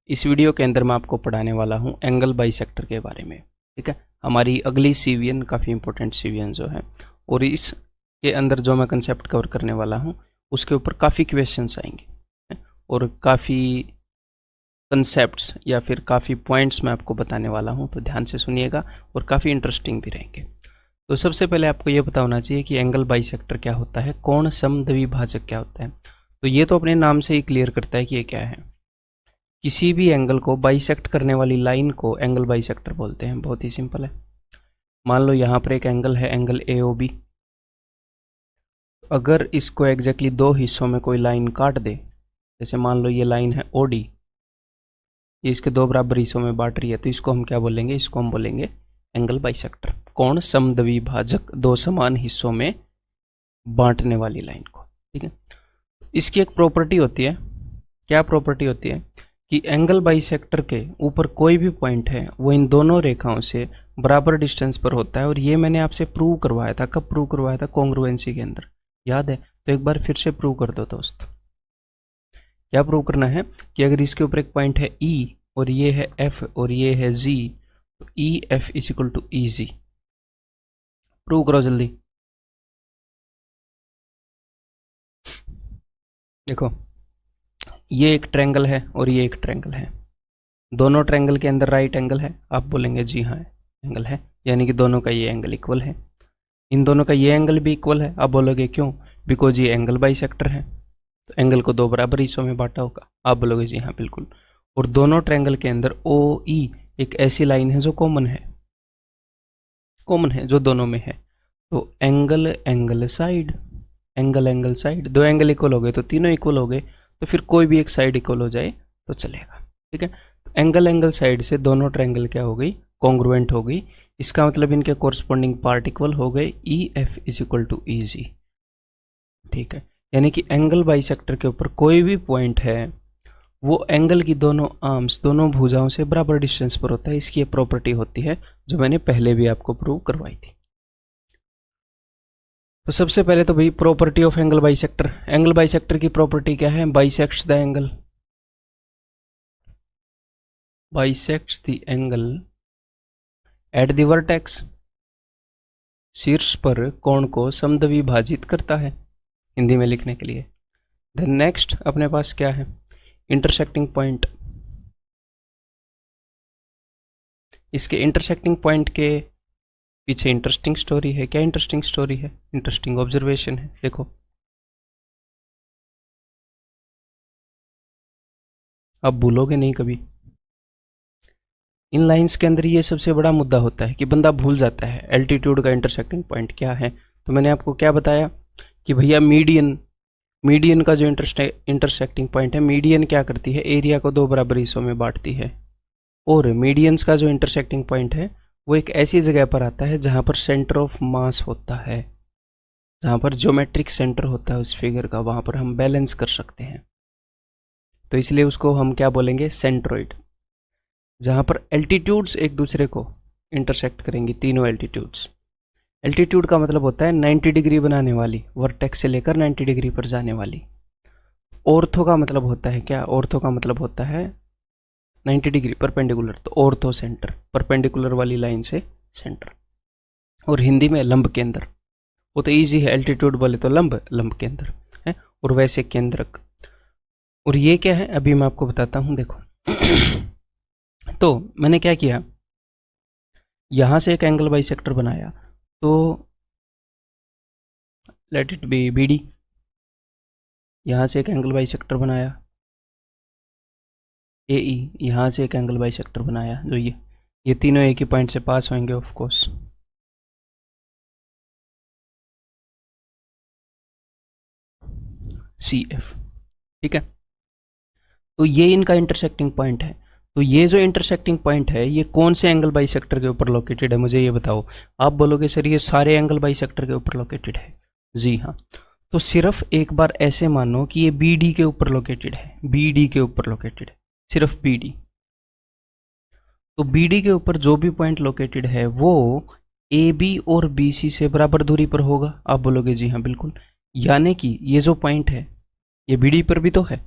इस वीडियो के अंदर मैं आपको पढ़ाने वाला हूँ एंगल बाइसेक्टर के बारे में। ठीक है, हमारी अगली सीवीएन काफ़ी इंपॉर्टेंट सीवीएन जो है, और इसके अंदर जो मैं कंसेप्ट कवर करने वाला हूँ उसके ऊपर काफ़ी क्वेश्चंस आएंगे और काफ़ी कंसेप्ट्स या फिर काफ़ी पॉइंट्स मैं आपको बताने वाला हूँ, तो ध्यान से सुनिएगा और काफ़ी इंटरेस्टिंग भी रहेंगे। तो सबसे पहले आपको ये पता होना चाहिए कि एंगल बाइसेक्टर क्या होता है, कोण समद्विभाजक क्या होता है। तो ये तो अपने नाम से ही क्लियर करता है कि ये क्या है। किसी भी एंगल को बाइसेक्ट करने वाली लाइन को एंगल बाइसेक्टर बोलते हैं। बहुत ही सिंपल है। मान लो यहाँ पर एक एंगल है, एंगल AOB। अगर इसको एग्जैक्टली दो हिस्सों में कोई लाइन काट दे, जैसे मान लो ये लाइन है OD, ये इसके दो बराबर हिस्सों में बांट रही है, तो इसको हम क्या बोलेंगे, इसको हम बोलेंगे एंगल बाइसेक्टर। कोण समद्विभाजक, दो समान हिस्सों में बांटने वाली लाइन को। ठीक है, इसकी एक प्रॉपर्टी होती है। क्या प्रॉपर्टी होती है कि एंगल बाइसेक्टर के ऊपर कोई भी पॉइंट है वो इन दोनों रेखाओं से बराबर डिस्टेंस पर होता है। और ये मैंने आपसे प्रूव करवाया था। कब प्रूव करवाया था? कॉन्ग्रुएंसी के अंदर, याद है? तो एक बार फिर से प्रूव कर दो दोस्त। क्या प्रूव करना है कि अगर इसके ऊपर एक पॉइंट है E और ये है F और ये है G, तो EF is equal to EG। Prove करो जल्दी। देखो, ये एक ट्रायंगल है और ये एक ट्रायंगल है। दोनों ट्रायंगल के अंदर राइट एंगल है। आप बोलेंगे जी हाँ एंगल है, यानी कि दोनों का ये एंगल इक्वल है। इन दोनों का ये एंगल भी इक्वल है। आप बोलोगे क्यों? बिकॉज ये एंगल बाइसेक्टर है, तो एंगल को दो बराबर हिस्सों में बांटा होगा। आप बोलोगे जी हाँ बिल्कुल। और दोनों ट्रायंगल के अंदर OE एक ऐसी लाइन है जो कॉमन है, जो दोनों में है। तो angle angle side, angle angle side, दो एंगल इक्वल हो गए तो तीनों इक्वल हो गए, तो फिर कोई भी एक साइड इक्वल हो जाए तो चलेगा। ठीक है, तो एंगल एंगल साइड से दोनों ट्रायंगल क्या हो गई? कॉन्ग्रुएंट हो गई। इसका मतलब इनके कोरस्पॉन्डिंग पार्ट इक्वल हो गए। EF is equal to EG। ठीक है, यानी कि एंगल बाइसेक्टर के ऊपर कोई भी पॉइंट है वो एंगल की दोनों आर्म्स, दोनों भुजाओं से बराबर डिस्टेंस पर होता है। इसकी एक प्रॉपर्टी होती है जो मैंने पहले भी आपको प्रूव करवाई थी। तो सबसे पहले तो भाई property of angle bisector. Angle bisector की प्रॉपर्टी क्या है? Bisects the angle, bisects the angle at the vertex, शीर्ष पर कोण को समद्विभाजित करता है, हिंदी में लिखने के लिए। देन नेक्स्ट अपने पास क्या है? Intersecting point. इसके इंटरसेक्टिंग पॉइंट के पीछे इंटरेस्टिंग स्टोरी है। क्या इंटरेस्टिंग स्टोरी है? इंटरेस्टिंग ऑब्जर्वेशन है। देखो, अब भूलोगे नहीं कभी। इन लाइंस के अंदर ये सबसे बड़ा मुद्दा होता है कि बंदा भूल जाता है एल्टीट्यूड का इंटरसेक्टिंग पॉइंट क्या है। तो मैंने आपको क्या बताया कि भैया मीडियन का जो इंटरसेक्टिंग पॉइंट है, मीडियन क्या करती है? एरिया को दो बराबर हिस्सों में बांटती है। और मीडियंस का जो इंटरसेक्टिंग पॉइंट है वो एक ऐसी जगह पर आता है जहां पर सेंटर ऑफ मास होता है, जहां पर ज्योमेट्रिक सेंटर होता है उस फिगर का, वहां पर हम बैलेंस कर सकते हैं। तो इसलिए उसको हम क्या बोलेंगे? सेंट्रोइड। जहां पर एल्टीट्यूड्स एक दूसरे को इंटरसेक्ट करेंगी, तीनों एल्टीट्यूड्स। एल्टीट्यूड का मतलब होता है 90 डिग्री बनाने वाली, वर्टेक्स से लेकर 90 डिग्री पर जाने वाली। ऑर्थो का मतलब होता है क्या? ऑर्थो का मतलब होता है 90 डिग्री परपेंडिकुलर, तो ऑर्थो सेंटर, परपेंडिकुलर वाली लाइन से सेंटर। और हिंदी में लंब केंद्र, वो तो इजी है, एल्टीट्यूड बोले तो लंब केंद्र है, और वैसे केंद्रक। और ये क्या है अभी मैं आपको बताता हूं। देखो तो मैंने क्या किया, यहां से एक एंगल बाइसेक्टर बनाया, तो लेट इट बी BD। यहां से एक एंगल बाइसेक्टर बनाया AE, यहां से एक एंगल बाइसेक्टर बनाया जो ये तीनों एक ही पॉइंट से पास होंगे ऑफ कोर्स। CF। ठीक है, तो ये इनका इंटरसेक्टिंग पॉइंट है। तो ये जो इंटरसेक्टिंग पॉइंट है ये कौन से एंगल बाइसेक्टर के ऊपर लोकेटेड है? मुझे ये बताओ। आप बोलोगे सर ये सारे एंगल बाइसेक्टर के ऊपर लोकेटेड है। जी हाँ, तो सिर्फ एक बार ऐसे मानो कि ये BD के ऊपर लोकेटेड है, BD के ऊपर लोकेटेड है, सिर्फ BD। तो BD के ऊपर जो भी पॉइंट लोकेटेड है वो AB और BC से बराबर दूरी पर होगा। आप बोलोगे जी हाँ बिल्कुल, यानी कि ये जो पॉइंट है ये BD पर भी तो है?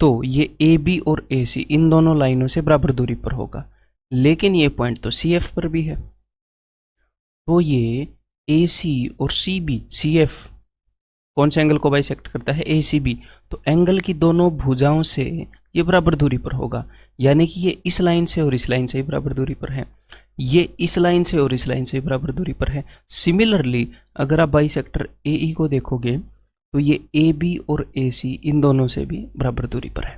तो ये ए बी और ए सी इन दोनों लाइनों से बराबर दूरी पर होगा, लेकिन ये पॉइंट तो सी एफ पर भी है। तो ये ए सी और सी बी, सी एफ कौन से एंगल को बाइसेक्ट करता है, ए सी बी, तो एंगल की दोनों भुजाओं से ये बराबर दूरी पर होगा, यानी कि ये इस लाइन से और इस लाइन से ही बराबर दूरी पर है, ये इस लाइन से और इस लाइन से बराबर दूरी पर है। सिमिलरली अगर आप बाइसेक्टर ए ई को देखोगे तो ये ए बी और ए सी इन दोनों से भी बराबर दूरी पर है।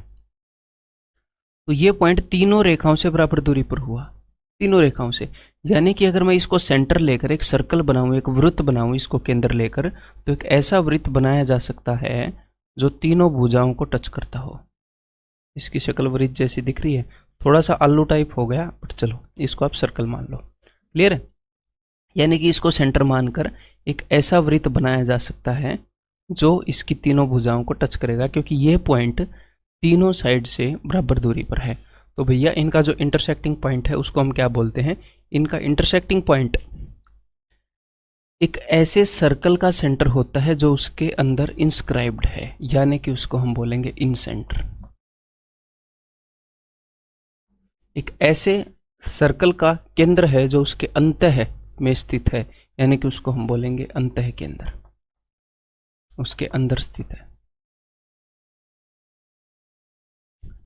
तो ये पॉइंट तीनों रेखाओं से बराबर दूरी पर हुआ, तीनों रेखाओं से, यानी कि अगर मैं इसको सेंटर लेकर एक सर्कल बनाऊं, एक वृत्त बनाऊं इसको केंद्र लेकर, तो एक ऐसा वृत्त बनाया जा सकता है जो तीनों भुजाओं को टच करता हो। इसकी शक्ल वृत्त जैसी दिख रही है, थोड़ा सा आलू टाइप हो गया, बट चलो इसको आप सर्कल मान लो। क्लियर है? यानी कि इसको सेंटर मानकर एक ऐसा वृत्त बनाया जा सकता है जो इसकी तीनों भुजाओं को टच करेगा, क्योंकि यह पॉइंट तीनों साइड से बराबर दूरी पर है। तो भैया इनका जो इंटरसेक्टिंग पॉइंट है उसको हम क्या बोलते हैं, इनका इंटरसेक्टिंग पॉइंट एक ऐसे सर्कल का सेंटर होता है जो उसके अंदर इंस्क्राइब्ड है, यानी कि उसको हम बोलेंगे इन सेंटर। एक ऐसे सर्कल का केंद्र है जो उसके अंतः में स्थित है, यानी कि उसको हम बोलेंगे अंतः केंद्र, उसके अंदर स्थित है।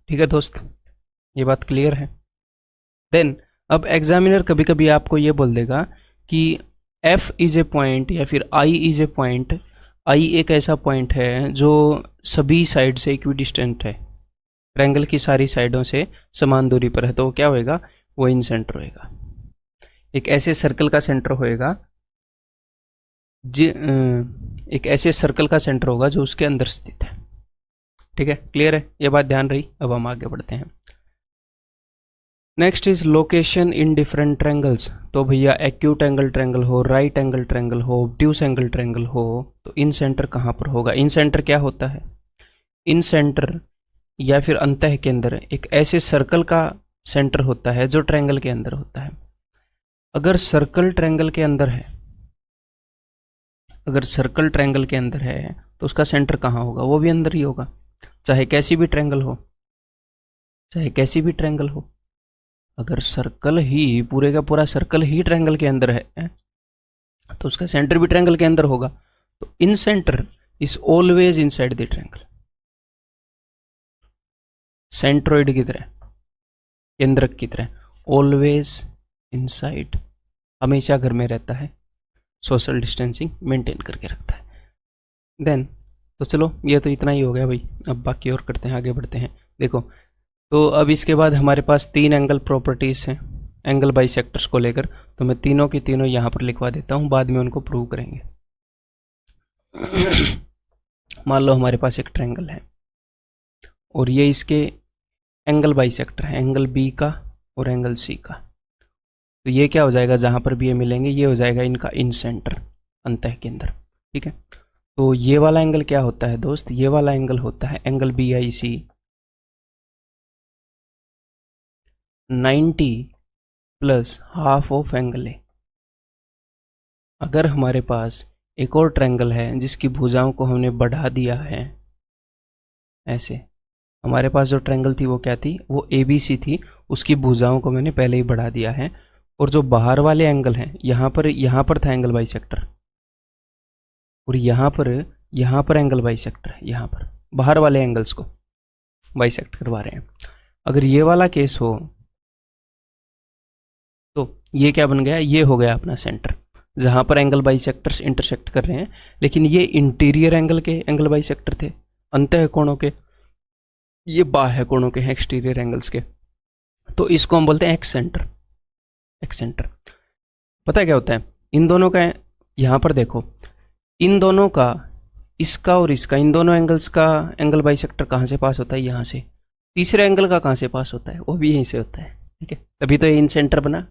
ठीक है दोस्त, ये बात क्लियर है? देन अब एग्जामिनर कभी कभी आपको ये बोल देगा कि F इज ए पॉइंट या फिर I is a point, I एक ऐसा पॉइंट है जो सभी साइड से इक्विडिस्टेंट है, ट्रायंगल की सारी साइडों से समान दूरी पर है, तो क्या होएगा, वो इन सेंटर होएगा। एक ऐसे सर्कल का सेंटर होएगा, एक ऐसे सर्कल का सेंटर होगा जो उसके अंदर स्थित है। ठीक है, क्लियर है? ये बात ध्यान रही। अब हम आगे बढ़ते हैं। Next is location in different triangles. तो भैया एक्यूट एंगल ट्रायंगल हो, राइट एंगल ट्रायंगल हो, ऑब्ट्यूस एंगल ट्रायंगल हो, तो इन सेंटर कहाँ पर होगा? इन सेंटर क्या होता है? इन सेंटर या फिर अंतः केंद्र एक ऐसे सर्कल का सेंटर होता है जो ट्रायंगल के अंदर होता है। अगर सर्कल ट्रायंगल के अंदर है, अगर सर्कल ट्रायंगल के अंदर है तो उसका सेंटर कहाँ होगा? वो भी अंदर ही होगा, चाहे कैसी भी ट्रायंगल हो, चाहे कैसी भी ट्रायंगल हो। अगर सर्कल ही, पूरे का पूरा सर्कल ही ट्रायंगल के अंदर है तो उसका सेंटर भी ट्रायंगल के अंदर होगा। तो incentre is always inside the triangle, centroid की तरह, केंद्रक की तरह, ऑलवेज इनसाइड, हमेशा घर में रहता है, सोशल डिस्टेंसिंग मेंटेन करके रखता है। देन तो चलो ये तो इतना ही हो गया भाई, अब बाकी और करते हैं, आगे बढ़ते हैं। देखो, तो अब इसके बाद हमारे पास तीन एंगल प्रॉपर्टीज़ हैं एंगल बाइसेक्टर्स को लेकर, तो मैं तीनों की तीनों यहाँ पर लिखवा देता हूँ, बाद में उनको प्रूव करेंगे। मान लो हमारे पास एक ट्रायंगल है और ये इसके एंगल बाइसेक्टर है, एंगल बी का और एंगल सी का। तो ये क्या हो जाएगा, जहाँ पर भी ये मिलेंगे ये हो जाएगा इनका इन सेंटर, अंतः केंद्र। ठीक है, तो ये वाला एंगल क्या होता है दोस्त? ये वाला एंगल होता है angle B I C 90 plus half of angle A. अगर हमारे पास एक और ट्रायंगल है जिसकी भुजाओं को हमने बढ़ा दिया है, ऐसे हमारे पास जो ट्रायंगल थी वो क्या थी, वो ABC थी, उसकी भुजाओं को मैंने पहले ही बढ़ा दिया है। और जो बाहर वाले एंगल हैं, यहाँ पर था एंगल बाइसेक्टर, और यहाँ पर एंगल बाइसेक्टर है, यहाँ पर बाहर वाले एंगल्स को बाइसेक्ट करवा रहे हैं। अगर ये वाला केस हो तो ये क्या बन गया, ये हो गया अपना सेंटर, जहाँ पर एंगल बाइसेक्टर्स इंटरसेक्ट कर रहे हैं। लेकिन ये इंटीरियर एंगल के एंगल बाइसेक्टर थे, अंतः कोणों के, ये बाह्य कोणों के हैं, एक्सटीरियर एंगल्स के। तो इसको हम बोलते हैं एक्स सेंटर। एक्स सेंटर पता है क्या होता है? इन दोनों का, यहाँ पर देखो, इन दोनों का, इसका और इसका, इन दोनों एंगल्स का एंगल बाइसेक्टर कहाँ से पास होता है? यहाँ से। तीसरे एंगल का कहाँ से पास होता है? वो भी यहीं से होता है। ठीक है, तभी तो ये इन सेंटर बना।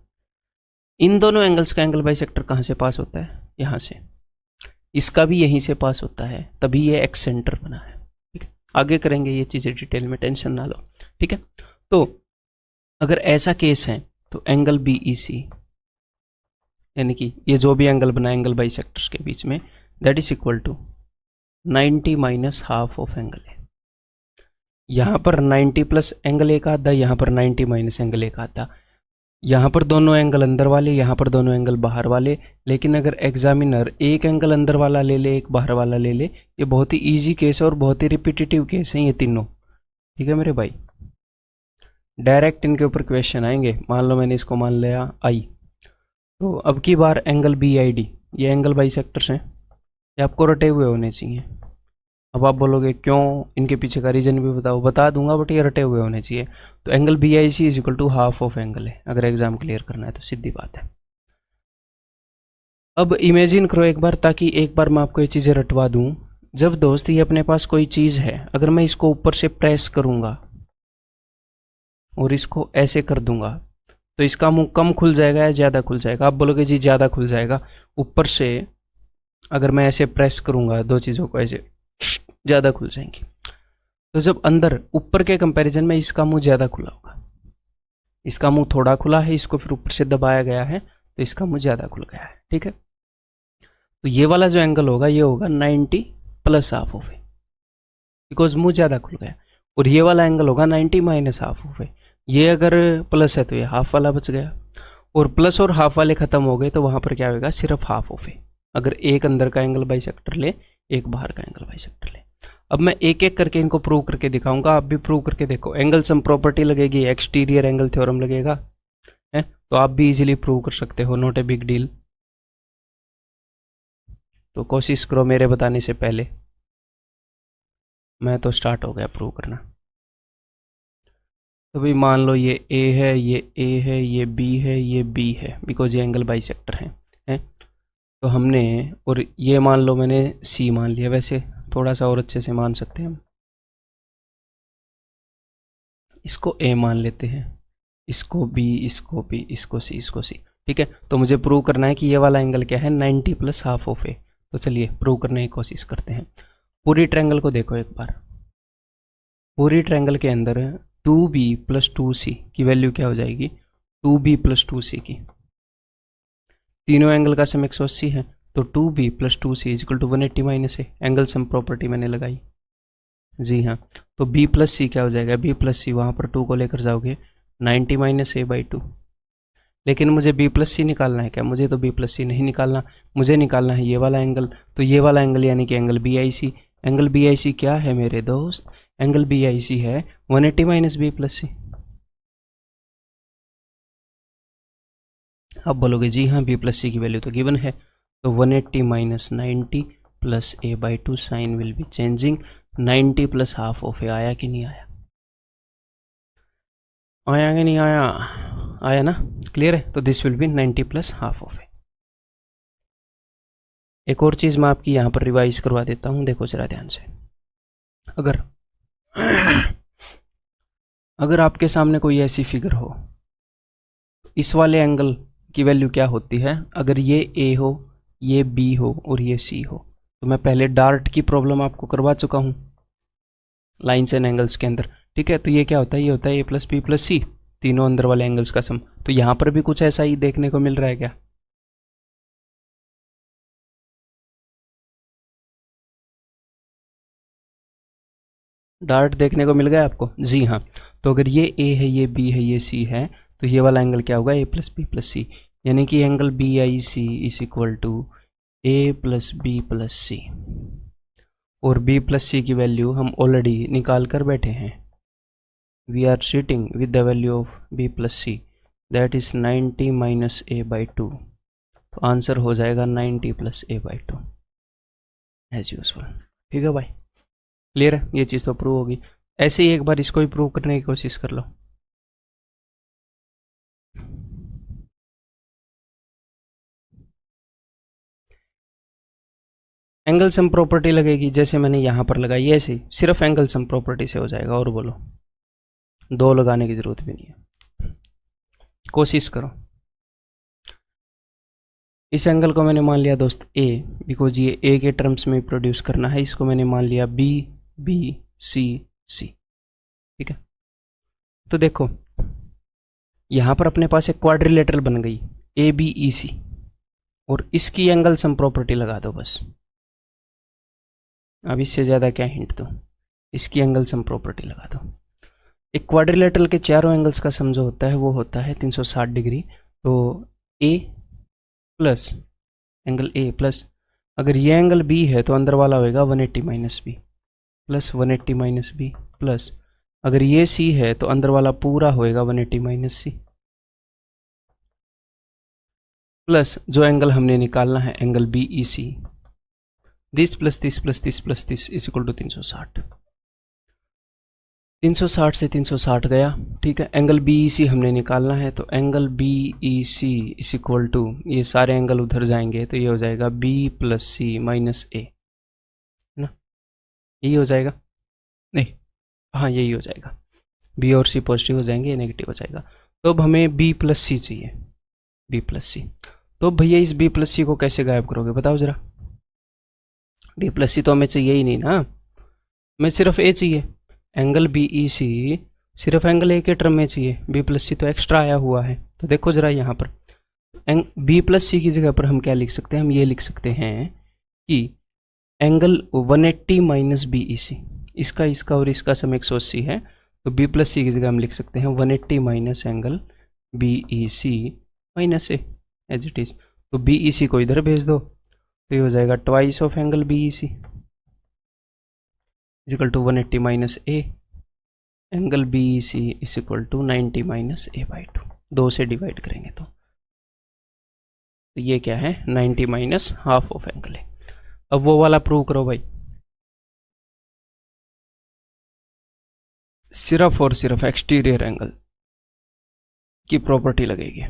इन दोनों एंगल्स का एंगल बाइसेक्टर कहाँ से पास होता है? यहाँ से। इसका भी यहीं से पास होता है, तभी ये एक्स सेंटर बना है। ठीक है, आगे करेंगे ये चीज़ें डिटेल में, टेंशन ना लो। ठीक है, तो अगर ऐसा केस है तो एंगल BEC, यानी कि ये जो भी एंगल बना एंगल बाइसेक्टर्स के बीच में, that is equal to 90 minus half of angle है। यहाँ पर 90 प्लस एंगल एक आधा, यहाँ पर 90 माइनस एंगल एक आधा, यहाँ पर दोनों एंगल अंदर वाले, यहाँ पर दोनों एंगल बाहर वाले। लेकिन अगर एग्जामिनर एक एंगल अंदर वाला ले ले, एक बाहर वाला ले ले, ये बहुत ही इजी केस है और बहुत ही रिपीटेटिव केस है ये तीनों। ठीक है मेरे भाई, डायरेक्ट इनके ऊपर क्वेश्चन आएंगे। मान लो मैंने इसको मान लिया आई, तो अब की बार एंगल बी आई डी, ये एंगल बाइसेक्टर्स हैं, ये आपको रटे हुए होने चाहिए। अब आप बोलोगे क्यों, इनके पीछे का रीजन भी बताओ, बता दूंगा, बट ये रटे हुए होने चाहिए। तो angle B I C is equal to half of angle है, अगर एग्जाम क्लियर करना है तो सीधी बात है। अब इमेजिन करो एक बार, ताकि एक बार मैं आपको ये चीज़ें रटवा दूं। जब दोस्त ये अपने पास कोई चीज़ है, अगर मैं इसको ऊपर से प्रेस करूंगा और इसको ऐसे कर दूंगा, तो इसका मुंह कम खुल जाएगा या ज़्यादा खुल जाएगा? आप बोलोगे जी ज़्यादा खुल जाएगा। ऊपर से अगर मैं ऐसे प्रेस करूंगा दो चीज़ों को, ऐसे ज़्यादा खुल जाएंगी। तो जब अंदर ऊपर के कंपैरिजन में इसका मुंह ज़्यादा खुला होगा, इसका मुंह थोड़ा खुला है, इसको फिर ऊपर से दबाया गया है तो इसका मुंह ज़्यादा खुल गया है। ठीक है, तो ये वाला जो एंगल होगा ये होगा 90 plus half of A, because मुंह ज़्यादा खुल गया। और ये वाला एंगल होगा 90 माइनस हाफ ऑफ ए, ये अगर प्लस है तो ये हाफ वाला बच गया, और प्लस और हाफ वाले खत्म हो गए तो वहाँ पर क्या होगा, सिर्फ हाफ ऑफ ए। अगर एक अंदर का एंगल बाइसेक्टर ले, एक बाहर का एंगल बाइसेक्टर ले। अब मैं एक एक करके इनको प्रूव करके दिखाऊंगा, आप भी प्रूव करके देखो। एंगल सम प्रॉपर्टी लगेगी, एक्सटीरियर एंगल थ्योरम लगेगा, है तो आप भी इजीली प्रूव कर सकते हो, नॉट ए बिग डील। तो कोशिश करो मेरे बताने से पहले, मैं तो स्टार्ट हो गया प्रूव करना। तो भाई मान लो ये ए है, ये ए है, ये बी है, ये बी है, बिकॉज ये एंगल बाइसेक्टर है। तो हमने, और ये मान लो मैंने सी मान लिया, वैसे थोड़ा सा और अच्छे से मान सकते हैं हम, इसको ए मान लेते हैं, इसको बी, इसको बी, इसको सी, इसको सी। ठीक है, तो मुझे प्रूव करना है कि ये वाला एंगल क्या है, 90 प्लस हाफ ऑफ ए। तो चलिए प्रूव करने की कोशिश करते हैं। पूरी ट्रायंगल को देखो एक बार, पूरी ट्रायंगल के अंदर 2b प्लस 2c की वैल्यू क्या हो जाएगी, 2b प्लस 2c की, तीनों एंगल का सम 180 है, तो 2b plus 2c is equal to 180 minus A. Angle sum property मैंने लगाई, जी हाँ। तो b प्लस सी क्या हो जाएगा, b प्लस सी, वहाँ पर 2 को लेकर जाओगे 90 माइनस ए बाई 2। लेकिन मुझे b प्लस सी निकालना है क्या, मुझे तो b प्लस सी नहीं निकालना, मुझे निकालना है ये वाला एंगल। तो ये वाला एंगल यानी कि angle B I C. Angle B I C क्या है मेरे दोस्त, एंगल बी आई सी है 180 माइनस बी प्लस सी। आप बोलोगे जी हाँ बी प्लस सी की वैल्यू तो गिवन है, तो 180 minus 90 plus A by 2, sign will be changing. 90 plus half of A आया कि नहीं आया, आया कि नहीं आया, आया ना, क्लियर है। तो this will be 90 plus half of A. एक और चीज़ मैं आपकी यहाँ पर रिवाइज करवा देता हूँ, देखो जरा ध्यान से। अगर अगर आपके सामने कोई ऐसी फिगर हो, इस वाले एंगल की वैल्यू क्या होती है, अगर ये ए हो, ये बी हो और ये सी हो, तो मैं पहले डार्ट की प्रॉब्लम आपको करवा चुका हूँ लाइन्स एंड एंगल्स के अंदर। ठीक है, तो ये क्या होता है, ये होता है ए प्लस बी प्लस सी, तीनों अंदर वाले एंगल्स का सम। तो यहाँ पर भी कुछ ऐसा ही देखने को मिल रहा है क्या, डार्ट देखने को मिल गया आपको, जी हाँ। तो अगर ये ए है, ये बी है, ये सी है, तो ये वाला एंगल क्या होगा, A plus B plus C, यानी कि angle B I C is equal to A plus B plus C. और बी प्लस सी की वैल्यू हम ऑलरेडी निकाल कर बैठे हैं, we are sitting with the value of B plus C, that is 90 minus A by 2। तो answer हो जाएगा 90 plus A by 2 as usual. ठीक है भाई, क्लियर है, ये चीज़ तो प्रूव होगी। ऐसे ही एक बार इसको भी प्रूव करने की कोशिश कर लो। एंगल सम प्रॉपर्टी लगेगी, जैसे मैंने यहाँ पर लगाई, ऐसे ही सिर्फ एंगल सम प्रॉपर्टी से हो जाएगा, और बोलो, दो लगाने की जरूरत भी नहीं है, कोशिश करो। इस एंगल को मैंने मान लिया दोस्त ए, बिकॉज ये ए के टर्म्स में प्रोड्यूस करना है, इसको मैंने मान लिया बी, बी सी सी। ठीक है, तो देखो यहाँ पर अपने पास एक क्वाड्रिलेटरल बन गई ए बी ई सी, और इसकी एंगल सम प्रॉपर्टी लगा दो बस। अब इससे ज़्यादा क्या हिंट दूँ, इसकी एंगल सम प्रॉपर्टी लगा दो। एक क्वाड्रिलेटरल के चारों एंगल्स का सम जो होता है वो होता है 360 डिग्री। तो ए प्लस एंगल ए प्लस, अगर ये एंगल बी है तो अंदर वाला होएगा 180 minus B plus 180 minus B plus, अगर ये सी है तो अंदर वाला पूरा होएगा 180 माइनस सी प्लस जो एंगल हमने निकालना है angle B E C, this plus this plus this plus this is equal to 360। 360 से 360 गया, ठीक है। एंगल बी ई सी हमने निकालना है, तो angle B E C is equal to, ये सारे एंगल उधर जाएंगे तो ये हो जाएगा B plus C minus A, है ना, यही हो जाएगा। नहीं, हाँ यही हो जाएगा, बी और सी पॉजिटिव हो जाएंगे, ये नेगेटिव हो जाएगा। तो अब हमें बी प्लस सी चाहिए, बी प्लस सी। तो भैया इस बी प्लस सी को कैसे गायब करोगे बताओ जरा। बी प्लस सी तो हमें चाहिए ही नहीं ना, हमें सिर्फ ए चाहिए। एंगल बी ई सी सिर्फ एंगल ए के टर्म में चाहिए, बी प्लस सी तो एक्स्ट्रा आया हुआ है। तो देखो जरा यहाँ पर बी प्लस सी की जगह पर हम क्या लिख सकते हैं, हम ये लिख सकते हैं कि एंगल 180 माइनस बी ई सी, इसका और इसका सम 180 है, तो बी प्लस सी की जगह हम लिख सकते हैं 180 minus angle B E C minus A as it is. तो बी ई सी को इधर भेज दो तो ये हो जाएगा twice of angle B E C is equal to 180 minus A, angle B E C is equal to 90 minus A by 2, 2 से डिवाइड करेंगे तो ये क्या है 90 माइनस हाफ ऑफ एंगल है। अब वो वाला प्रूव करो भाई, सिर्फ और सिर्फ एक्सटीरियर एंगल की प्रॉपर्टी लगेगी।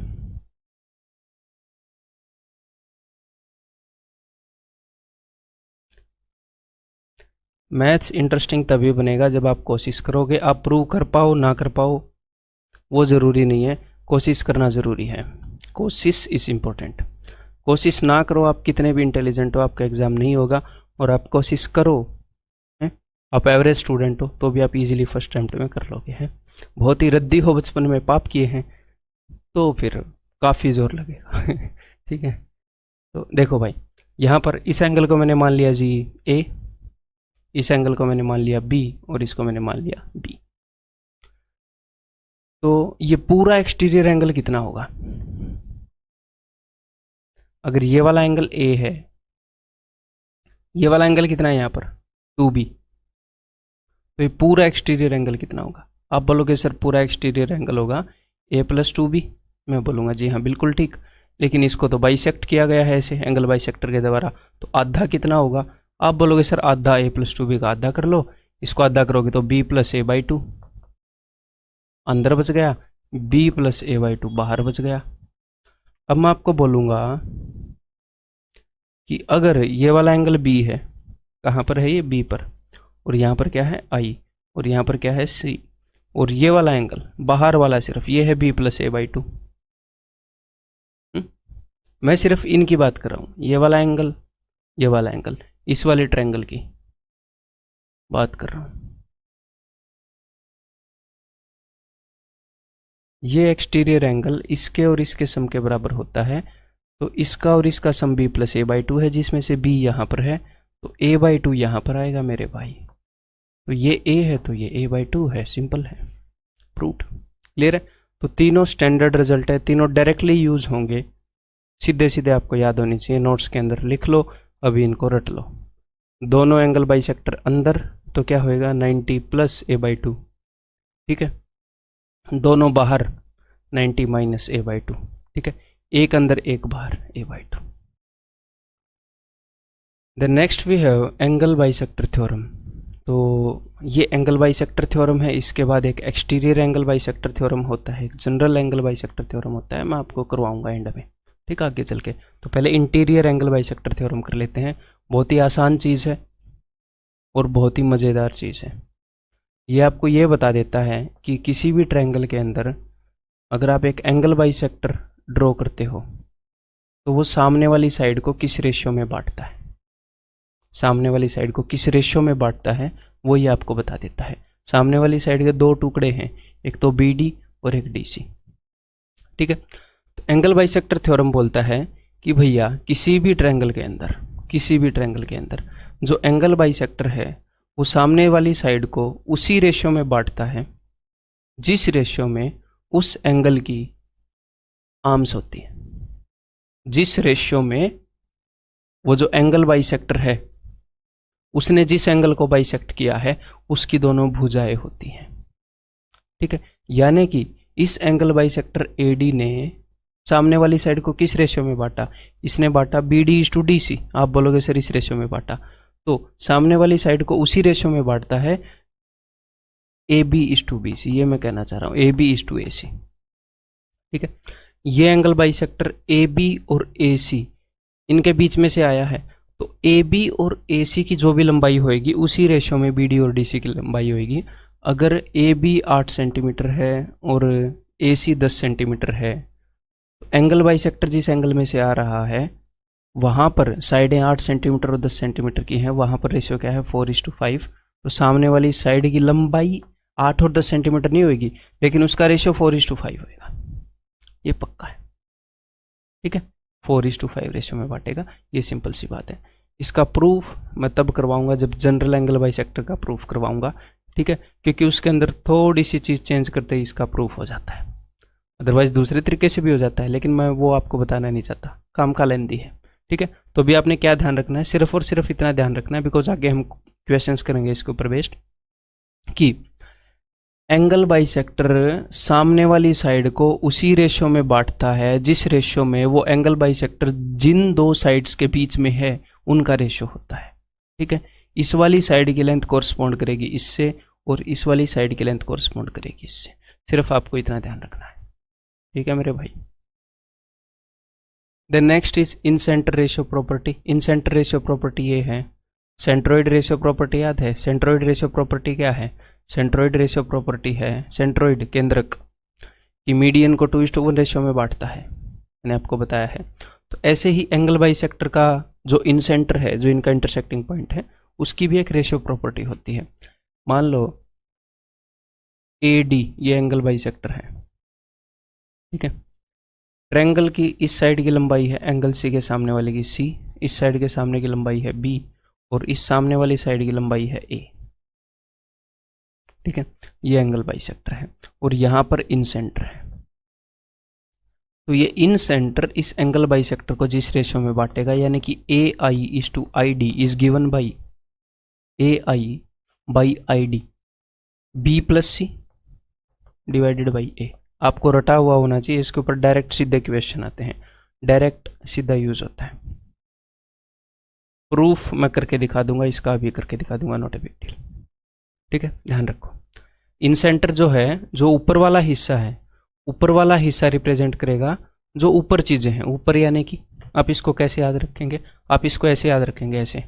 मैथ्स इंटरेस्टिंग तभी बनेगा जब आप कोशिश करोगे। आप प्रूव कर पाओ ना कर पाओ वो ज़रूरी नहीं है, कोशिश करना ज़रूरी है। कोशिश इज़ इम्पोर्टेंट। कोशिश ना करो, आप कितने भी इंटेलिजेंट हो, आपका एग्ज़ाम नहीं होगा। और आप कोशिश करो, हैं, आप एवरेज स्टूडेंट हो तो भी आप इजीली फर्स्ट अटेम्प्ट में कर लोगे। हैं, बहुत ही रद्दी हो, बचपन में पाप किए हैं तो फिर काफ़ी ज़ोर लगेगा। ठीक है, तो देखो भाई, यहाँ पर इस एंगल को मैंने मान लिया जी ए, इस एंगल को मैंने मान लिया बी और इसको मैंने मान लिया बी। तो ये पूरा एक्सटीरियर एंगल कितना होगा, अगर ये वाला एंगल ए है, ये वाला एंगल कितना है यहाँ पर 2b, तो ये पूरा एक्सटीरियर एंगल कितना होगा। आप बोलोगे सर पूरा एक्सटीरियर एंगल होगा a प्लस 2b, मैं बोलूँगा जी हाँ बिल्कुल ठीक, लेकिन इसको तो बाइसेक्ट किया गया है ऐसे एंगल बाइसेक्टर के द्वारा, तो आधा कितना होगा। आप बोलोगे सर आधा a प्लस 2b का आधा कर लो, इसको आधा करोगे तो b प्लस a बाई 2 अंदर बच गया, b प्लस a बाई 2 बाहर बच गया। अब मैं आपको बोलूँगा कि अगर ये वाला एंगल b है, कहाँ पर है ये b पर, और यहाँ पर क्या है i, और यहाँ पर क्या है c, और ये वाला एंगल बाहर वाला सिर्फ ये है b प्लस a बाई 2। मैं सिर्फ इनकी बात कर रहा हूँ, ये वाला एंगल, ये वाला एंगल, इस वाले ट्रायंगल की बात कर रहा हूँ। ये एक्सटीरियर एंगल इसके और इसके सम के बराबर होता है, तो इसका और इसका सम b प्लस a बाई 2 है, जिसमें से b यहाँ पर है तो a बाई 2 यहाँ पर आएगा मेरे भाई। तो ये a है तो ये a बाई 2 है, सिंपल है, प्रूव्ड, क्लियर है। तो तीनों स्टैंडर्ड रिजल्ट है, तीनों डायरेक्टली यूज होंगे, सीधे सीधे आपको याद होनी चाहिए, नोट्स के अंदर लिख लो, अभी इनको रट लो। दोनों एंगल बाइसेक्टर अंदर तो क्या होएगा 90 प्लस a बाई 2, ठीक है, दोनों बाहर 90 माइनस a बाई 2, ठीक है, एक अंदर एक बाहर a by 2। Then next we have angle bisector theorem. तो ये एंगल बाइसेक्टर थ्योरम है, इसके बाद एक एक्सटीरियर एंगल बाइसेक्टर थ्योरम होता है, एक जनरल एंगल बाइसेक्टर थ्योरम होता है, मैं आपको करवाऊंगा एंड में, ठीक है, आगे चल के। तो पहले इंटीरियर एंगल बाइसेक्टर थ्योरम कर लेते हैं। बहुत ही आसान चीज़ है और बहुत ही मज़ेदार चीज़ है। ये आपको ये बता देता है कि किसी भी ट्रायंगल के अंदर अगर आप एक एंगल बाइसेक्टर ड्रॉ करते हो तो वो सामने वाली साइड को किस रेशियो में बांटता है, सामने वाली साइड को किस रेशियो में बांटता है वो ये आपको बता देता है। सामने वाली साइड के दो टुकड़े हैं, एक तो BD और एक DC, ठीक है। तो एंगल बाइसेक्टर थ्योरम बोलता है कि भैया किसी भी ट्रायंगल के अंदर, किसी भी ट्रायंगल के अंदर जो एंगल बाइसेक्टर है वो सामने वाली साइड को उसी रेशियो में बांटता है जिस रेशियो में उस एंगल की आर्म्स होती है। जिस रेशियो में वो जो एंगल बाइसेक्टर है उसने जिस एंगल को बाइसेक्ट किया है उसकी दोनों भुजाएं होती हैं। ठीक है, यानी कि इस एंगल बाइसेक्टर AD ने सामने वाली साइड को किस रेशियो में बांटा? इसने बांटा BD/DC। आप बोलोगे सर इस रेशियो में बांटा, तो सामने वाली साइड को उसी रेशियो में बांटता है AB/BC। ये मैं कहना चाह रहा हूँ, AB/AC। ठीक है, ये एंगल बाइसेक्टर AB और AC इनके बीच में से आया है, तो AB और AC की जो भी लंबाई होगी उसी रेशियो में BD और DC की लंबाई होगी। अगर AB 8 सेंटीमीटर है और AC 10 सेंटीमीटर है, तो एंगल बाइसेक्टर जिस एंगल में से आ रहा है वहाँ पर साइडें 8 सेंटीमीटर और 10 सेंटीमीटर की हैं, वहाँ पर रेशियो क्या है? 4:5। तो सामने वाली साइड की लंबाई 8 और 10 सेंटीमीटर नहीं होगी, लेकिन उसका रेशियो 4:5 होगा। ये पक्का है। ठीक है, 4:5 रेशियो में बांटेगा। ये सिंपल सी बात है। इसका प्रूफ मैं तब करवाऊंगा जब जनरल एंगल बाइसेक्टर का प्रूफ करवाऊंगा। ठीक है, क्योंकि उसके अंदर थोड़ी सी चीज़ चेंज करते ही इसका प्रूफ हो जाता है। अदरवाइज दूसरे तरीके से भी हो जाता है, लेकिन मैं वो आपको बताना नहीं चाहता, काम का लेंदी है। ठीक है, तो अभी आपने क्या ध्यान रखना है? सिर्फ और सिर्फ इतना ध्यान रखना है, बिकॉज आगे हम क्वेश्चंस करेंगे इसके ऊपर बेस्ड, कि एंगल बाइसेक्टर सामने वाली साइड को उसी रेशियो में बांटता है जिस रेशियो में वो एंगल बाइसेक्टर जिन दो साइड्स के बीच में है उनका रेशियो होता है। ठीक है, इस वाली साइड की लेंथ कोरस्पॉन्ड करेगी इससे और इस वाली साइड की लेंथ कोरस्पॉन्ड करेगी इससे। सिर्फ आपको इतना ध्यान रखना है। ठीक है मेरे भाई। The next is in centre ratio property. In centre ratio property ये है, सेंट्रोइड रेशियो प्रॉपर्टी याद है? सेंट्रोइड रेशियो प्रॉपर्टी क्या है? सेंट्रोइड रेशियो प्रॉपर्टी है, सेंट्रोइड केंद्रक की मीडियन को 2:1 रेशियो में बांटता है, मैंने आपको बताया है। तो ऐसे ही एंगल बाइसेक्टर का जो इन सेंटर है, जो इनका इंटरसेक्टिंग पॉइंट है, उसकी भी एक रेशियो प्रॉपर्टी होती है। मान लो AD ये एंगल बाइसेक्टर है। ठीक है, ट्रायंगल की इस साइड की लंबाई है एंगल C के सामने वाले की C, इस साइड के सामने की लंबाई है B और इस सामने वाली साइड की लंबाई है A। ठीक है, ये एंगल बाइसेक्टर है और यहाँ पर इन सेंटर है। तो ये इन सेंटर इस एंगल बाइसेक्टर को जिस रेशियो में बांटेगा, यानी कि AI/ID is given by AI/ID B+C divided by A। आपको रटा हुआ होना चाहिए, इसके ऊपर डायरेक्ट सीधे क्वेश्चन आते हैं, डायरेक्ट सीधा यूज होता है। प्रूफ मैं करके दिखा दूंगा, इसका भी करके दिखा दूंगा, नॉट ए बिग डील। ठीक है, ध्यान रखो। इन सेंटर जो है, जो ऊपर वाला हिस्सा है, ऊपर वाला हिस्सा रिप्रेजेंट करेगा जो ऊपर चीजें हैं। ऊपर यानी कि आप इसको कैसे याद रखेंगे? आप इसको ऐसे याद रखेंगे, ऐसे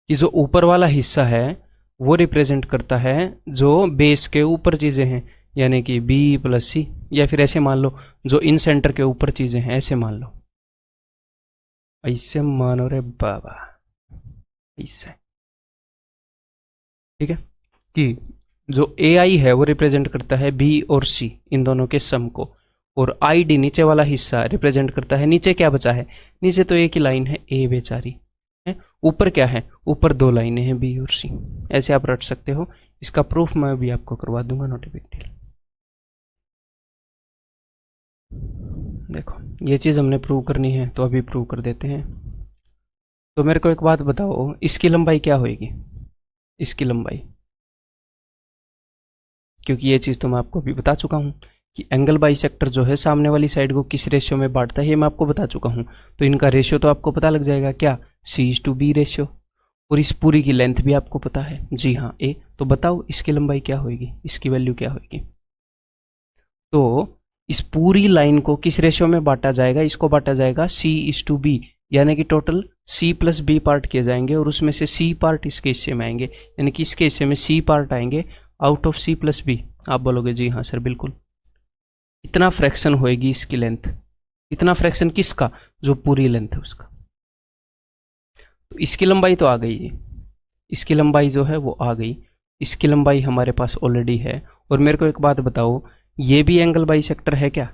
कि जो ऊपर वाला हिस्सा है वो रिप्रेजेंट करता है जो बेस के ऊपर चीजें हैं, यानी कि B+C, या फिर ऐसे मान लो जो इन सेंटर के ऊपर चीजें हैं, ऐसे मान लो, ऐसे मानो रे बाबा, इससे। ठीक है, कि जो AI है वो रिप्रेजेंट करता है B और C इन दोनों के सम को, और ID नीचे वाला हिस्सा रिप्रेजेंट करता है, नीचे क्या बचा है? नीचे तो एक ही लाइन है A बेचारी है, ऊपर क्या है? ऊपर दो लाइनें हैं B और C। ऐसे आप रट सकते हो। इसका प्रूफ मैं भी आपको करवा दूंगा, नॉट ए बिग डील। देखो ये चीज़ हमने प्रूव करनी है तो अभी प्रूव कर देते हैं। तो मेरे को एक बात बताओ, इसकी लंबाई क्या होगी? इसकी लंबाई, क्योंकि ये चीज़ तो मैं आपको अभी बता चुका हूँ कि एंगल बाइसेक्टर जो है सामने वाली साइड को किस रेशियो में बांटता है, ये मैं आपको बता चुका हूँ। तो इनका रेशियो तो आपको पता लग जाएगा, क्या? C/B ratio. और इस पूरी की लेंथ भी आपको पता है, जी हाँ A। तो बताओ इसकी लंबाई क्या होगी, इसकी वैल्यू क्या होगी? तो इस पूरी लाइन को किस रेशियो में बांटा जाएगा? इसको बांटा जाएगा C/B, यानी कि टोटल C+B पार्ट किए जाएंगे और उसमें से C पार्ट इसके हिस्से में आएंगे, यानी कि इसके हिस्से में C पार्ट आएंगे आउट ऑफ C+B। आप बोलोगे जी हाँ सर बिल्कुल। इतना फ्रैक्शन होएगी इसकी लेंथ। इतना फ्रैक्शन किसका? जो पूरी लेंथ है उसका। तो इसकी लंबाई तो आ गई है, इसकी लंबाई जो है वो आ गई, इसकी लंबाई हमारे पास ऑलरेडी है। और मेरे को एक बात बताओ, ये भी एंगल बाइसेक्टर है क्या?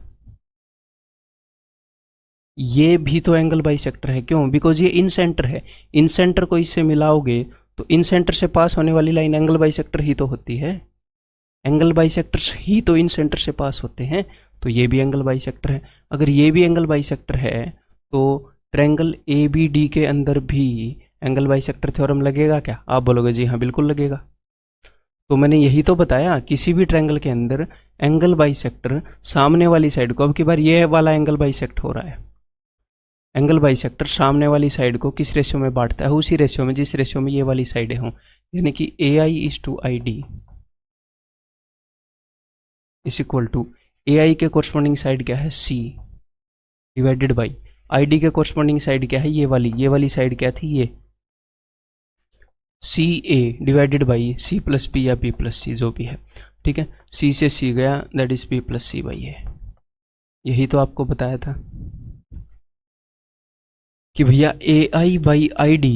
ये भी तो एंगल बाइसेक्टर है। क्यों? बिकॉज ये इन सेंटर है। इन सेंटर को इससे मिलाओगे तो इन सेंटर से पास होने वाली लाइन एंगल बाइसेक्टर ही तो होती है। एंगल बाइसेक्टर्स ही तो इन सेंटर से पास होते हैं। तो ये भी एंगल बाइसेक्टर है। अगर ये भी एंगल बाइसेक्टर है तो ट्रायंगल ए बी डी के अंदर भी एंगल बाइसेक्टर थ्योरम लगेगा क्या? आप बोलोगे जी हाँ बिल्कुल लगेगा। तो मैंने यही तो बताया, किसी भी ट्रायंगल के अंदर एंगल बाइसेक्टर सामने वाली साइड को, अब की बार ये वाला एंगल बाइसेक्ट हो रहा है, एंगल बाइसेक्टर सामने वाली साइड को किस रेशियो में बांटता है? उसी रेशियो में जिस रेशियो में ये वाली साइडें हों, यानी कि AI:ID is equal to AI के कोरस्पॉन्डिंग साइड क्या है? C डिवाइडेड बाई ID के कोरस्पॉन्डिंग साइड क्या है? ये वाली साइड क्या थी? ये CA divided by C plus P या P प्लस C जो भी है, ठीक है। C से C गया, that is P plus C by A। यही तो आपको बताया था कि भैया AI/ID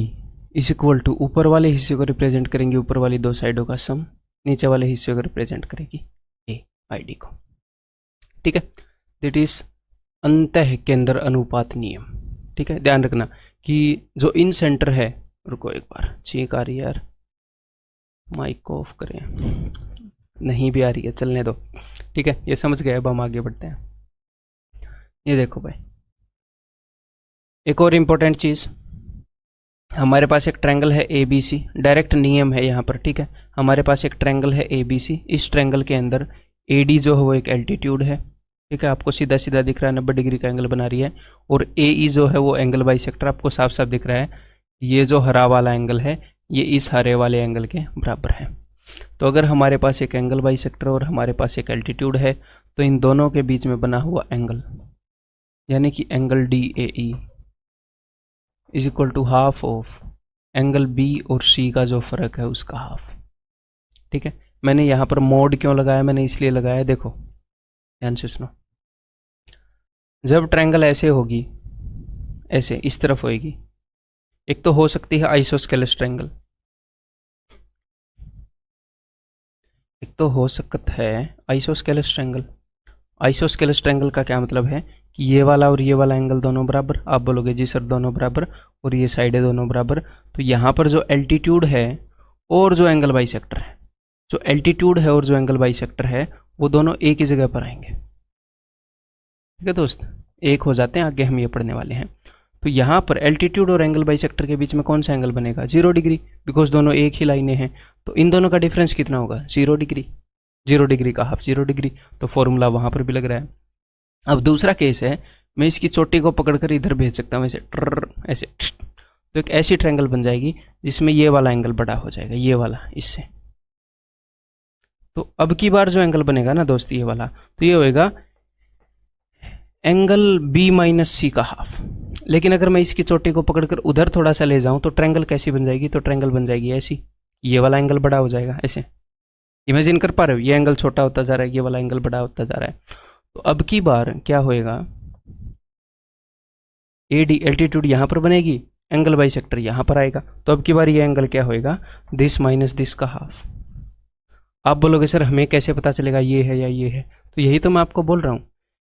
इज इक्वल टू ऊपर वाले हिस्से को रिप्रेजेंट करेंगे ऊपर वाली दो साइडों का सम, नीचे वाले हिस्से को रिप्रेजेंट करेगी AI को, ठीक है। दैट इज अंतः केंद्र अनुपात नियम, ठीक है। ध्यान रखना कि जो इन सेंटर है, रुको एक बार, चीख आ रही है यार, माइक को ऑफ करें, नहीं भी आ रही है, चलने दो, ठीक है। ये समझ गए, अब हम आगे बढ़ते हैं। ये देखो भाई, एक और इम्पोर्टेंट चीज़, हमारे पास एक ट्रायंगल है ABC, डायरेक्ट नियम है यहाँ पर, ठीक है। हमारे पास एक ट्रायंगल है ABC, इस ट्रायंगल के अंदर AD जो है वो एक एल्टीट्यूड है, ठीक है, आपको सीधा सीधा दिख रहा है, 90 डिग्री का एंगल बना रही है। और AE जो है वो एंगल बाइसेक्टर, आपको साफ साफ दिख रहा है, ये जो हरा वाला एंगल है ये इस हरे वाले एंगल के बराबर है। तो अगर हमारे पास एक एंगल बाइसेक्टर और हमारे पास एक एल्टीट्यूड है, तो इन दोनों के बीच में बना हुआ एंगल, यानी कि angle DAE is equal to half of angle B और C का जो फर्क है उसका हाफ, ठीक है। मैंने यहाँ पर मोड क्यों लगाया? मैंने इसलिए लगाया, देखो ध्यान से सुनो, जब ट्रायंगल ऐसे होगी, ऐसे इस तरफ होएगी, एक तो हो सकती है आइसोस्केलस ट्रायंगल, एक तो हो सकता है आइसोस्केलस ट्रायंगल। आइसोस्केलस ट्रायंगल का क्या मतलब है कि ये वाला और ये वाला एंगल दोनों बराबर, आप बोलोगे जी सर दोनों बराबर, और ये साइडें दोनों बराबर, तो यहाँ पर जो एल्टीट्यूड है और जो एंगल बाइसेक्टर है, जो एल्टीट्यूड है और जो एंगल बाइसेक्टर है वो दोनों एक ही जगह पर आएंगे, ठीक है दोस्त, एक हो जाते हैं, आगे हम ये पढ़ने वाले हैं। तो यहाँ पर एल्टीट्यूड और एंगल बाइसेक्टर के बीच में कौन सा एंगल बनेगा? 0 डिग्री, बिकॉज दोनों एक ही लाइनें हैं। तो इन दोनों का डिफरेंस कितना होगा? 0 डिग्री, 0 डिग्री का हाफ 0 डिग्री, तो फॉर्मूला वहाँ पर भी लग रहा है। अब दूसरा केस है, मैं इसकी चोटी को पकड़कर इधर भेज सकता हूँ, ऐसे ऐसे, तो एक ऐसी ट्रायंगल बन जाएगी जिसमें ये वाला एंगल बड़ा हो जाएगा, ये वाला इससे। तो अब की बार जो एंगल बनेगा ना दोस्त, ये वाला, तो ये होएगा एंगल B माइनस C का हाफ। लेकिन अगर मैं इसकी चोटी को पकड़कर उधर थोड़ा सा ले जाऊं तो ट्रायंगल कैसी बन जाएगी? तो ट्रायंगल बन जाएगी ऐसी, ये वाला एंगल बड़ा हो जाएगा, ऐसे इमेजिन कर पा रहे हो, ये एंगल छोटा होता जा रहा है, ये वाला एंगल बड़ा होता जा रहा है। तो अब की बार क्या होएगा, AD एल्टीट्यूड यहाँ पर बनेगी, एंगल बाइसेक्टर यहाँ पर आएगा, तो अब की बार ये एंगल क्या होएगा? दिस माइनस दिस का हाफ। आप बोलोगे सर हमें कैसे पता चलेगा ये है या ये है? तो यही तो मैं आपको बोल रहा हूँ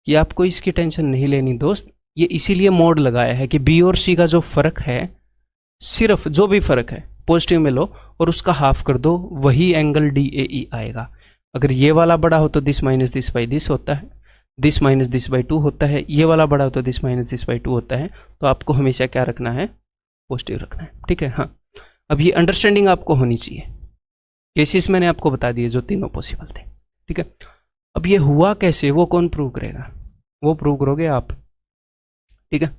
कि आपको इसकी टेंशन नहीं लेनी दोस्त, ये इसीलिए मोड लगाया है कि B और C का जो फर्क है, सिर्फ जो भी फर्क है पॉजिटिव में लो और उसका हाफ कर दो, वही एंगल DAE आएगा। अगर ये वाला बड़ा हो तो this minus this by this होता है, दिस माइनस दिस बाई 2 होता है, ये वाला बड़ा हो तो दिस माइनस दिस बाई 2 होता है। तो आपको हमेशा क्या रखना है? पॉजिटिव रखना है, ठीक है। हाँ, अब ये अंडरस्टैंडिंग आपको होनी चाहिए। केसेस मैंने आपको बता दिए जो तीनों पॉसिबल थे, ठीक है। अब ये हुआ कैसे, वो कौन प्रूव करेगा? वो प्रूव करोगे आप, ठीक है।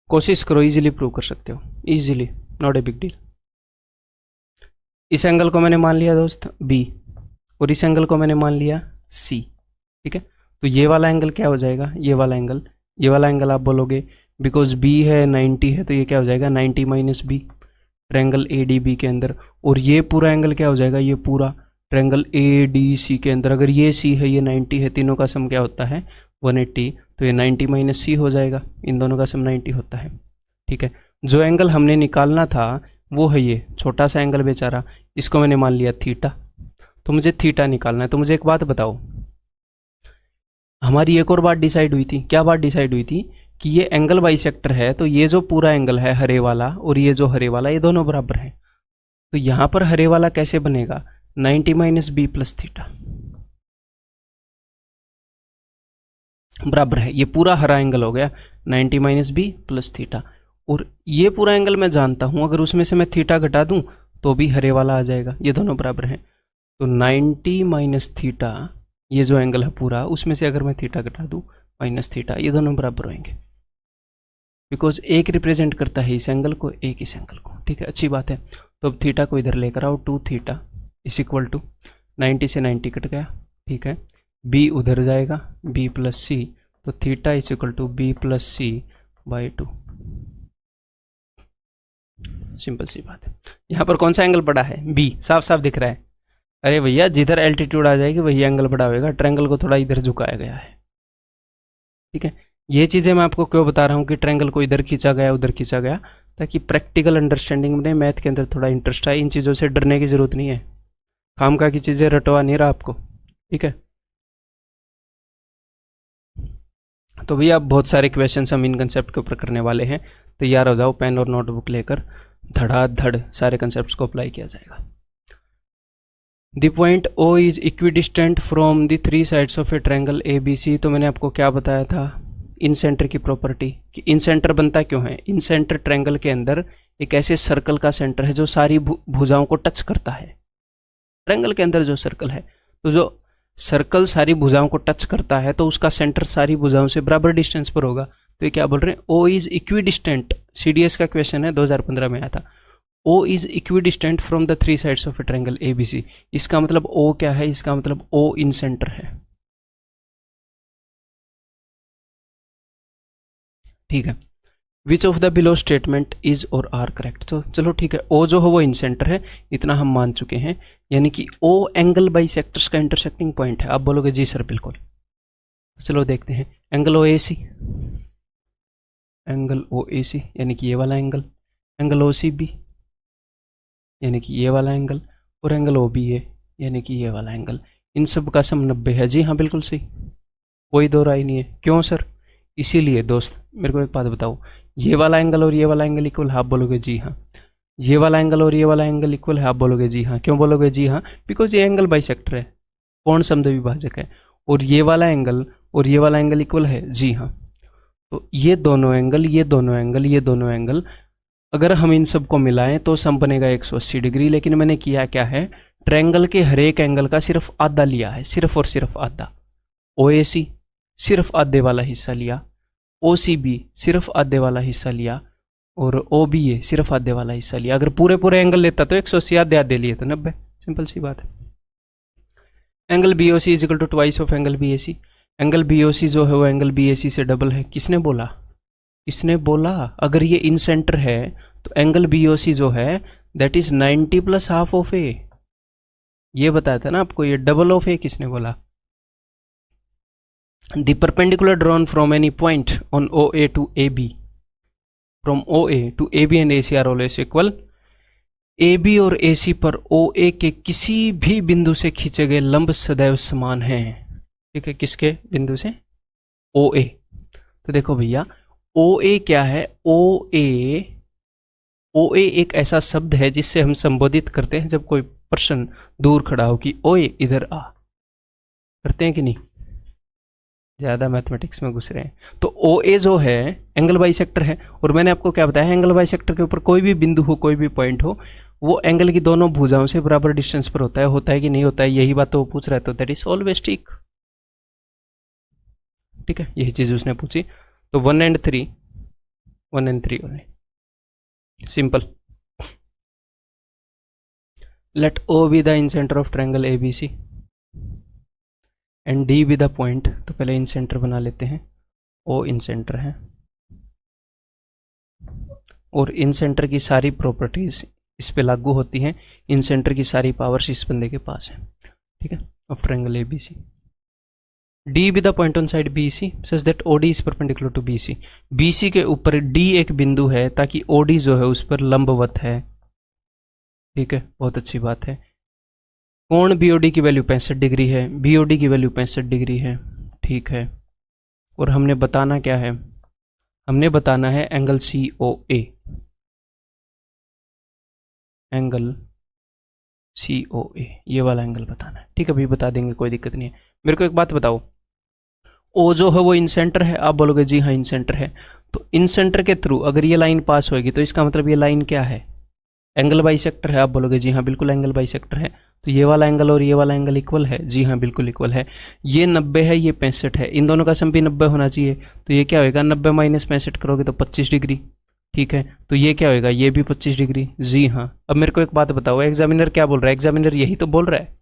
कोशिश करो, इजीली प्रूव कर सकते हो, easily, not a big deal. इस एंगल को मैंने मान लिया दोस्त B और इस एंगल को मैंने मान लिया C, ठीक है। तो ये वाला एंगल क्या हो जाएगा? ये वाला एंगल आप बोलोगे बिकॉज B है 90 है, तो ये क्या हो जाएगा? 90 माइनस B, ट्रायंगल ADB के अंदर। और ये पूरा एंगल क्या हो जाएगा? ये पूरा ट्रायंगल ADC के अंदर। अगर ये C है, ये 90 है, तीनों का सम क्या होता है? 180, तो ये 90 माइनस C हो जाएगा, इन दोनों का सम 90 होता है, ठीक है। जो एंगल हमने निकालना था वो है ये छोटा सा एंगल बेचारा, इसको मैंने मान लिया थीटा। तो मुझे थीटा निकालना है। तो मुझे एक बात बताओ, हमारी एक और बात डिसाइड हुई थी। क्या बात डिसाइड हुई थी? कि ये एंगल बाइसेक्टर है, तो ये जो पूरा एंगल है हरे वाला और ये जो हरे वाला, ये दोनों बराबर हैं। तो यहां पर हरे वाला कैसे बनेगा? 90 माइनस बी प्लस थीटा बराबर है, ये पूरा हरा एंगल हो गया 90 माइनस बी प्लस थीटा। और ये पूरा एंगल मैं जानता हूं, अगर उसमें से मैं थीटा घटा दूं तो भी हरे वाला आ जाएगा। ये दोनों बराबर हैं, तो 90 माइनस थीटा, ये जो एंगल है पूरा, उसमें से अगर मैं थीटा घटा दूं माइनस थीटा, ये दोनों बराबर होंगे, बिकॉज एक रिप्रेजेंट करता है इस एंगल को, एक इस एंगल को। ठीक है, अच्छी बात है। तो अब थीटा को इधर लेकर आओ, 2 थीटा इज इक्वल टू 90 से 90 कट गया। ठीक है, बी उधर जाएगा, बी प्लस सी, तो theta is equal to B plus C by 2। Simple सी बात है। यहाँ पर कौन सा एंगल बड़ा है? बी, साफ साफ दिख रहा है। अरे भैया, जिधर एल्टीट्यूड आ जाएगी वही एंगल बड़ा होगा, ट्रायंगल को थोड़ा इधर झुकाया गया है। ठीक है, ये चीज़ें मैं आपको क्यों बता रहा हूँ कि ट्रायंगल को इधर खींचा गया, उधर खींचा गया, ताकि प्रैक्टिकल अंडरस्टैंडिंग में, मैथ के अंदर थोड़ा इंटरेस्ट आए। इन चीज़ों से डरने की ज़रूरत नहीं है, खामखा की चीज़ें रटवा नहीं रहा आपको। ठीक है, तो भैया बहुत सारे क्वेश्चंस हम इन कंसेप्ट के ऊपर करने वाले हैं। तैयार हो जाओ, पेन और नोटबुक लेकर, धड़ाधड़ सारे कंसेप्ट्स को अप्लाई किया जाएगा। The point O is equidistant from the 3 sides of a triangle A B C. तो मैंने आपको क्या बताया था इन सेंटर की प्रॉपर्टी, कि इन सेंटर बनता क्यों है? इन सेंटर ट्रायंगल के अंदर एक ऐसे सर्कल का सेंटर है जो सारी भुजाओं को टच करता है। ट्रायंगल के अंदर जो सर्कल है, तो जो सर्कल सारी भुजाओं को टच करता है, तो उसका सेंटर सारी भुजाओं से बराबर डिस्टेंस पर होगा। तो ये क्या बोल रहे हैं? ओ इज इक्विडिस्टेंट, CDS का क्वेश्चन है, 2015 में आया था। O is equidistant from the 3 sides of a triangle ABC। इसका मतलब O क्या है? इसका मतलब O इन सेंटर है। ठीक है, which of the below statement is और आर करेक्ट। तो चलो ठीक है, O जो है वो इन सेंटर है, इतना हम मान चुके हैं, यानी कि O एंगल बाई सेक्टर्स का इंटरसेक्टिंग पॉइंट है। आप बोलोगे जी सर बिल्कुल। चलो देखते हैं, एंगल OAC, एंगल OAC यानी कि ये वाला एंगल, एंगल OCB यानी कि ये वाला एंगल, और एंगल OBA यानी कि ये वाला एंगल। इन सब का सम 90 है। जी हाँ बिल्कुल सही, कोई दो राय नहीं है। क्यों सर? इसीलिए दोस्त, मेरे को एक बात बताओ, ये वाला एंगल और ये वाला एंगल इक्वल है, आप बोलोगे जी हाँ। ये वाला एंगल और ये वाला एंगल इक्वल है, आप बोलोगे जी हाँ। क्यों बोलोगे जी हाँ? बिकॉज ये एंगल बाइसेक्टर है, कोण समद्विभाजक है। और ये वाला एंगल और ये वाला एंगल इक्वल है, जी हाँ। तो ये दोनों एंगल, ये दोनों एंगल, ये दोनों एंगल, अगर हम इन सब को मिलाएं तो सम बनेगा 180 डिग्री। लेकिन मैंने किया क्या है? ट्रायंगल के हर एक एंगल का सिर्फ आधा लिया है, सिर्फ और सिर्फ आधा। OAC सिर्फ आधे वाला हिस्सा लिया, OCB सिर्फ आधे वाला हिस्सा लिया, और OBA सिर्फ आधे वाला हिस्सा लिया। अगर पूरे पूरे एंगल लेता तो 180, आधे आधे लिए तो 90। सिंपल सी बात है। Angle BOC is equal to twice of angle BAC। Angle BOC जो है वो एंगल BAC से डबल है। किसने बोला? इसने बोला अगर ये इन सेंटर है तो एंगल BOC जो है that is 90 plus half of A. ये बताया था ना आपको, ये डबल ऑफ ए किसने बोला? The perpendicular drawn from any point on OA to AB, फ्रॉम OA to AB and AC are always equal. AB और AC पर OA के किसी भी बिंदु से खींचे गए लंब सदैव समान हैं। ठीक है, किसके बिंदु से? OA। तो देखो भैया, OA क्या है? OA एक ऐसा शब्द है जिससे हम संबोधित करते हैं जब कोई पर्सन दूर खड़ा हो कि ओए इधर आ। करते हैं कि नहीं? ज़्यादा मैथमेटिक्स में घुस रहे हैं। तो OA जो है एंगल बाइसेक्टर है, और मैंने आपको क्या बताया? एंगल बाइसेक्टर के ऊपर कोई भी बिंदु हो, कोई भी पॉइंट हो, वो एंगल की दोनों भुजाओं से बराबर डिस्टेंस पर होता है कि नहीं होता है? यही बात तो वो पूछ रहा है, तो दैट इज ऑलवेज ठीक। ठीक है, यही चीज़ उसने पूछी। तो 1 and 3 only, simple. Let O be the incentre of triangle ABC and D be the point. तो पहले इन सेंटर बना लेते हैं, O इन सेंटर है, और इन सेंटर की सारी प्रॉपर्टीज इस पे लागू होती हैं। इन सेंटर की सारी पावर्स इस बंदे के पास है। ठीक है, of triangle ABC। D be the point on side BC such that OD is perpendicular to BC। BC के ऊपर D एक बिंदु है ताकि OD जो है उस पर लंबवत है। ठीक है, बहुत अच्छी बात है। कोण BOD की वैल्यू 65 डिग्री है, BOD की वैल्यू 65 डिग्री है। ठीक है। और हमने बताना क्या है, हमने बताना है एंगल COA, एंगल COA, ये वाला एंगल बताना है। ठीक है, अभी बता देंगे, कोई दिक्कत नहीं है। मेरे को एक बात बताओ, ओ जो है वो इन सेंटर है, आप बोलोगे जी हाँ इन सेंटर है। तो इन सेंटर के थ्रू अगर ये लाइन पास होगी तो इसका मतलब ये लाइन क्या है, एंगल बाइसेक्टर है। आप बोलोगे जी हाँ बिल्कुल एंगल बाइसेक्टर है। तो ये वाला एंगल और ये वाला एंगल इक्वल है, जी हाँ बिल्कुल इक्वल है। ये 90 है, ये 65 है, इन दोनों का सम भी 90 होना चाहिए। तो ये क्या होगा, 90 माइनस 65 करोगे तो 25 डिग्री। ठीक है, तो ये क्या होगा, ये भी 25 डिग्री। जी हाँ। अब मेरे को एक बात बताओ, एग्जामिनर क्या बोल रहा है, एग्जामिनर यही तो बोल रहा है।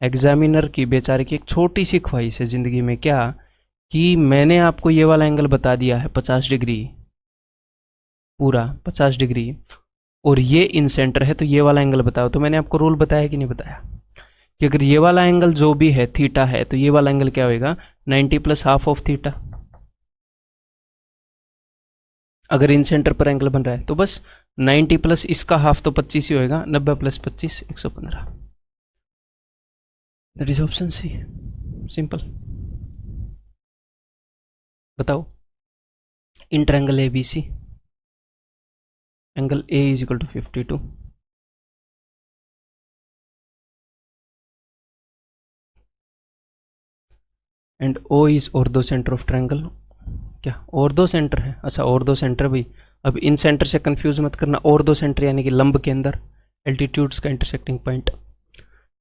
एग्जामिनर की बेचारे की एक छोटी सी ख्वाहिश है जिंदगी में, क्या कि मैंने आपको ये वाला एंगल बता दिया है 50 डिग्री, पूरा 50 डिग्री, और ये इन सेंटर है, तो ये वाला एंगल बताओ। तो मैंने आपको रूल बताया कि नहीं बताया, कि अगर ये वाला एंगल जो भी है थीटा है, तो ये वाला एंगल क्या होगा, 90 प्लस हाफ ऑफ थीटा। अगर इन सेंटर पर एंगल बन रहा है तो बस 90 प्लस इसका हाफ तो 25 ही होएगा, 90 plus 25 115। That is option C, simple. बताओ, in triangle ABC angle A is equal to 52, and O is orthocentre of triangle. क्या ऑर्थो सेंटर है, अच्छा ऑर्थो सेंटर भी। अब इन सेंटर से कंफ्यूज मत करना, ऑर्थो सेंटर यानी कि लंब के अंदर, एल्टीट्यूड्स का intersecting point.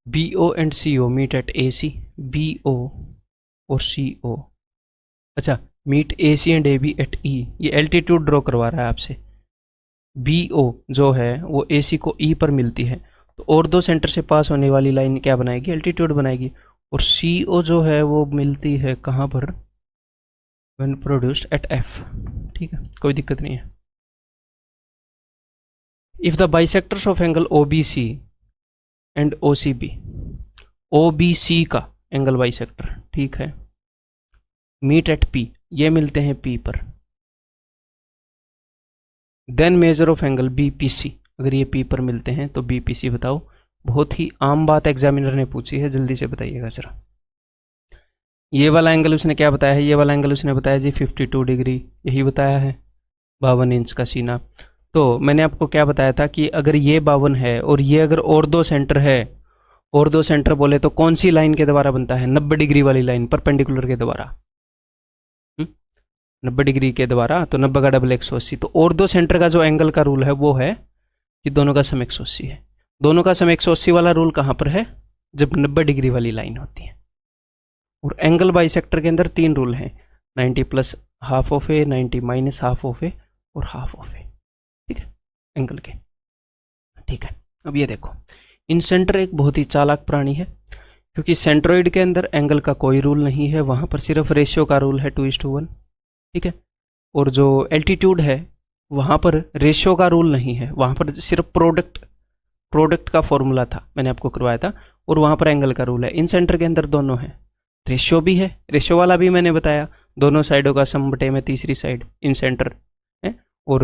BO and CO meet at AC, BO और CO, अच्छा meet AC and AB at E। ये एल्टीट्यूड ड्रॉ करवा रहा है आपसे। BO जो है वो AC को E पर मिलती है, तो और दो सेंटर से पास होने वाली लाइन क्या बनाएगी, एल्टीट्यूड बनाएगी। और CO जो है वो मिलती है कहाँ पर, व्हेन प्रोड्यूस्ड एट F। ठीक है, कोई दिक्कत नहीं है। If the bisectors of angle OBC and OCB, OBC का एंगल बाइसेक्टर, ठीक है, मीट एट P, ये मिलते हैं P पर, then measure of angle BPC, अगर ये P पर मिलते हैं तो BPC बताओ। बहुत ही आम बात एग्जामिनर ने पूछी है, जल्दी से बताइएगा जरा। ये वाला एंगल उसने क्या बताया है, ये वाला एंगल उसने बताया जी 52 डिग्री, यही बताया है, 52 इंच का सीना। तो मैंने आपको क्या बताया था कि अगर ये 52 है और ये अगर और दो सेंटर है, और दो सेंटर बोले तो कौन सी लाइन के द्वारा बनता है, 90 डिग्री वाली लाइन, परपेंडिकुलर के द्वारा, 90 डिग्री के द्वारा। तो 90 का डबल 180। तो और दो सेंटर का जो एंगल का रूल है वो है कि दोनों का सम 180 है। दोनों का सम 180 वाला रूल कहाँ पर है, जब 90 डिग्री वाली लाइन होती है। और एंगल बाइसेक्टर के अंदर 3 रूल हैं, 90 plus half of A, 90 minus half of A और हाफ ऑफ ए। ठीक है, एंगल के। ठीक है, अब ये देखो, इन सेंटर एक बहुत ही चालाक प्राणी है, क्योंकि सेंट्रोइड के अंदर एंगल का कोई रूल नहीं है, वहां पर सिर्फ रेशियो का रूल है 2:1। ठीक है, और जो एल्टीट्यूड है वहां पर रेशियो का रूल नहीं है, वहां पर सिर्फ प्रोडक्ट का फॉर्मूला था, मैंने आपको करवाया था, और वहां पर एंगल का रूल है। इन सेंटर के अंदर दोनों है, रेशियो भी है, रेशियो वाला भी मैंने बताया, दोनों साइडों का सम बटे में तीसरी साइड इन सेंटर है, और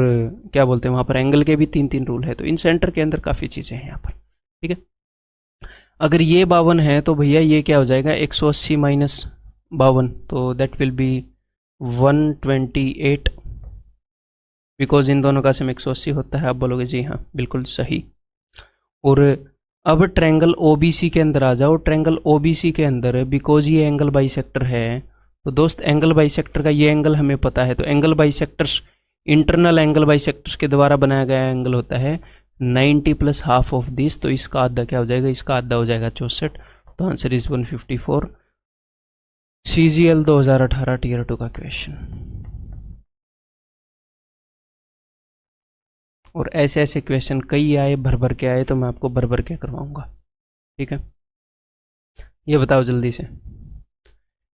क्या बोलते हैं वहां पर एंगल के भी 3 रूल है। तो इन सेंटर के अंदर काफी चीजें हैं यहाँ पर। ठीक है, अगर ये 52 है तो भैया ये क्या हो जाएगा, 180 माइनस 52, तो that will be 128, because in दोनों का सम 180 होता है। आप बोलोगे जी हाँ बिल्कुल सही। और अब ट्रायंगल OBC के अंदर आ जाओ, ट्रायंगल OBC के अंदर बिकॉज ये एंगल बाइसेक्टर है, तो दोस्त एंगल बाइसेक्टर का ये एंगल हमें पता है, तो angle bisectors, internal angle bisectors के द्वारा बनाया गया एंगल होता है 90 प्लस हाफ ऑफ दिस, तो इसका आधा क्या हो जाएगा, इसका आधा हो जाएगा 64। तो आंसर इज 154। CGL 2018 टीयर 2 का क्वेश्चन। और ऐसे ऐसे क्वेश्चन कई आए, भर भर के आए, तो मैं आपको भर भर के करवाऊंगा। ठीक है, ये बताओ जल्दी से,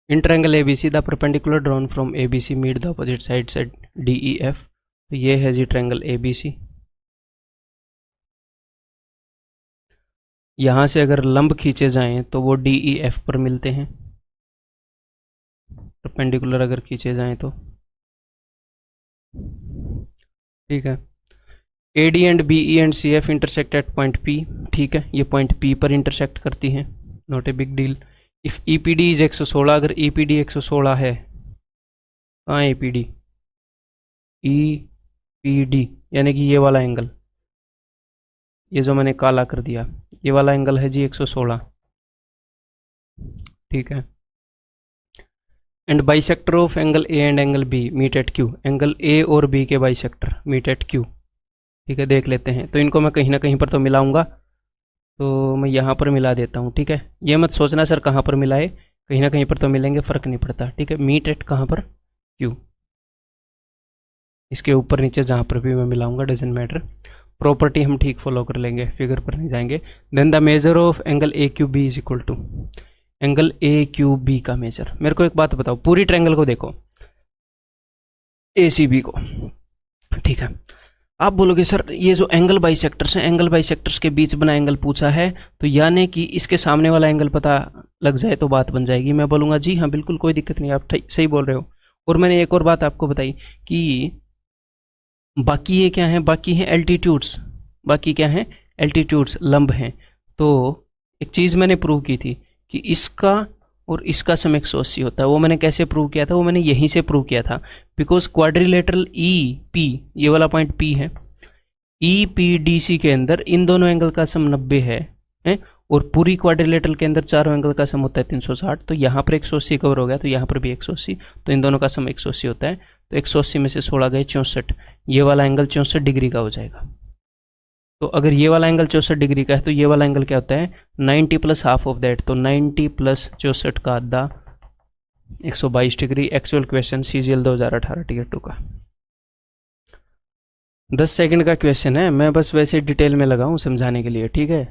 in triangle ABC the perpendicular drawn from ABC meet the opposite side set DEF। तो ये है जी ट्रायंगल ABC। यहां से अगर लंब खींचे जाएं तो वो DEF पर मिलते हैं, परपेंडिकुलर अगर खींचे जाएं तो। ठीक है, AD and BE and CF intersect at point P। ठीक है, ये पॉइंट P पर इंटरसेक्ट करती हैं, not a big deal. If EPD is 116, अगर ईपीडी 116 है, कहाँ है ईपीडी, ईपीडी यानी कि ये वाला एंगल, ये जो मैंने काला कर दिया, ये वाला एंगल है जी 116, ठीक है। And bisector of angle A and angle B meet at Q, angle A और बी के बाइसेक्टर मीट एट क्यू, ठीक है, देख लेते हैं। तो इनको मैं कहीं ना कहीं पर तो मिलाऊंगा, तो मैं यहाँ पर मिला देता हूँ, ठीक है। ये मत सोचना सर कहाँ पर मिलाए, कहीं ना कहीं पर तो मिलेंगे, फ़र्क नहीं पड़ता, ठीक है। मीट एट कहाँ पर, क्यू, इसके ऊपर नीचे जहाँ पर भी मैं मिलाऊंगा डजंट मैटर, प्रॉपर्टी हम ठीक फॉलो कर लेंगे, फिगर पर नहीं जाएंगे। Then the measure of angle A Q B is equal to angle A Q B का मेजर। मेरे को एक बात बताओ, पूरी ट्रायंगल को देखो, ए सी बी को, ठीक है। आप बोलोगे सर ये जो एंगल बाइसेक्टर्स हैं, एंगल बाइसेक्टर्स के बीच बना एंगल पूछा है, तो यानी कि इसके सामने वाला एंगल पता लग जाए तो बात बन जाएगी। मैं बोलूँगा जी हाँ बिल्कुल कोई दिक्कत नहीं, आप सही बोल रहे हो। और मैंने एक और बात आपको बताई कि बाकी ये क्या है, बाकी हैं एल्टीट्यूड्स, बाकी क्या है एल्टीट्यूड्स, लंब हैं। तो एक चीज़ मैंने प्रूव की थी कि इसका और इसका सम 180 होता है। वो मैंने कैसे प्रूव किया था, वो मैंने यहीं से प्रूव किया था, बिकॉज क्वाड्रिलेटरल ई पी, ये वाला पॉइंट पी है, ई पी डी सी के अंदर इन दोनों एंगल का सम 90 है, और पूरी क्वाड्रिलेटरल के अंदर चारों एंगल का सम होता है 360। तो यहाँ पर 180 कवर हो गया, तो यहाँ पर भी 180, तो इन दोनों का सम 180 होता है। तो 180 में से 16 गए 64, ये वाला एंगल 64 डिग्री का हो जाएगा। तो अगर ये वाला एंगल 64 डिग्री का है, तो ये वाला एंगल क्या होता है 90 प्लस हाफ ऑफ दैट, तो 90 प्लस 64 का आधा 122 degree. Actual question CGL 2018 tier 2 का 10 सेकंड का क्वेश्चन है, मैं बस वैसे डिटेल में लगा हूँ समझाने के लिए, ठीक है।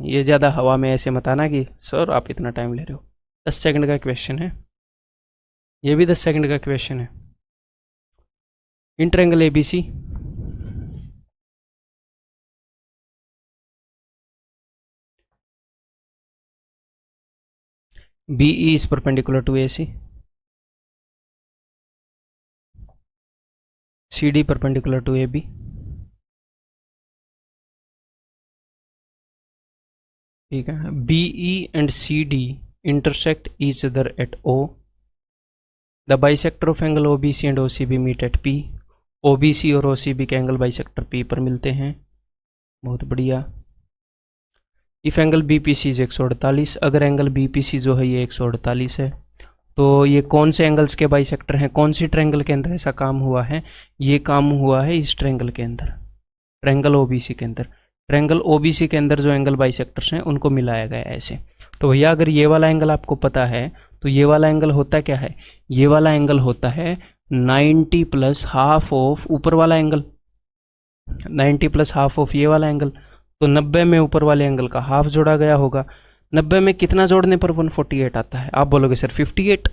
ये ज़्यादा हवा में ऐसे मत आना कि सर आप इतना टाइम ले रहे हो। 10 सेकंड का क्वेश्चन है, ये भी 10 सेकंड का क्वेश्चन है। In triangle ABC BE is perpendicular to AC, CD perpendicular to AB, ठीक है। BE and CD intersect each other at O. The bisector of angle OBC and OCB meet at P. OBC और OCB के angle bisector P पर मिलते हैं, बहुत बढ़िया। If angle BPC is 148, अगर एंगल BPC जो है ये 148 है, तो ये कौन से एंगल्स के बाइसेक्टर हैं, कौन सी ट्रायंगल के अंदर ऐसा काम हुआ है, ये काम हुआ है इस ट्रायंगल के अंदर, ट्रायंगल OBC के अंदर। ट्रायंगल OBC के अंदर जो एंगल बाइसेक्टर्स हैं उनको मिलाया गया ऐसे। तो भैया अगर ये वाला एंगल आपको पता है, तो ये वाला एंगल होता क्या है, ये वाला एंगल होता है 90 प्लस हाफ ऑफ ऊपर वाला एंगल, 90 प्लस हाफ ऑफ ये वाला एंगल। तो 90 में ऊपर वाले एंगल का हाफ जोड़ा गया होगा। 90 में कितना जोड़ने पर 148 आता है, आप बोलोगे सर 58।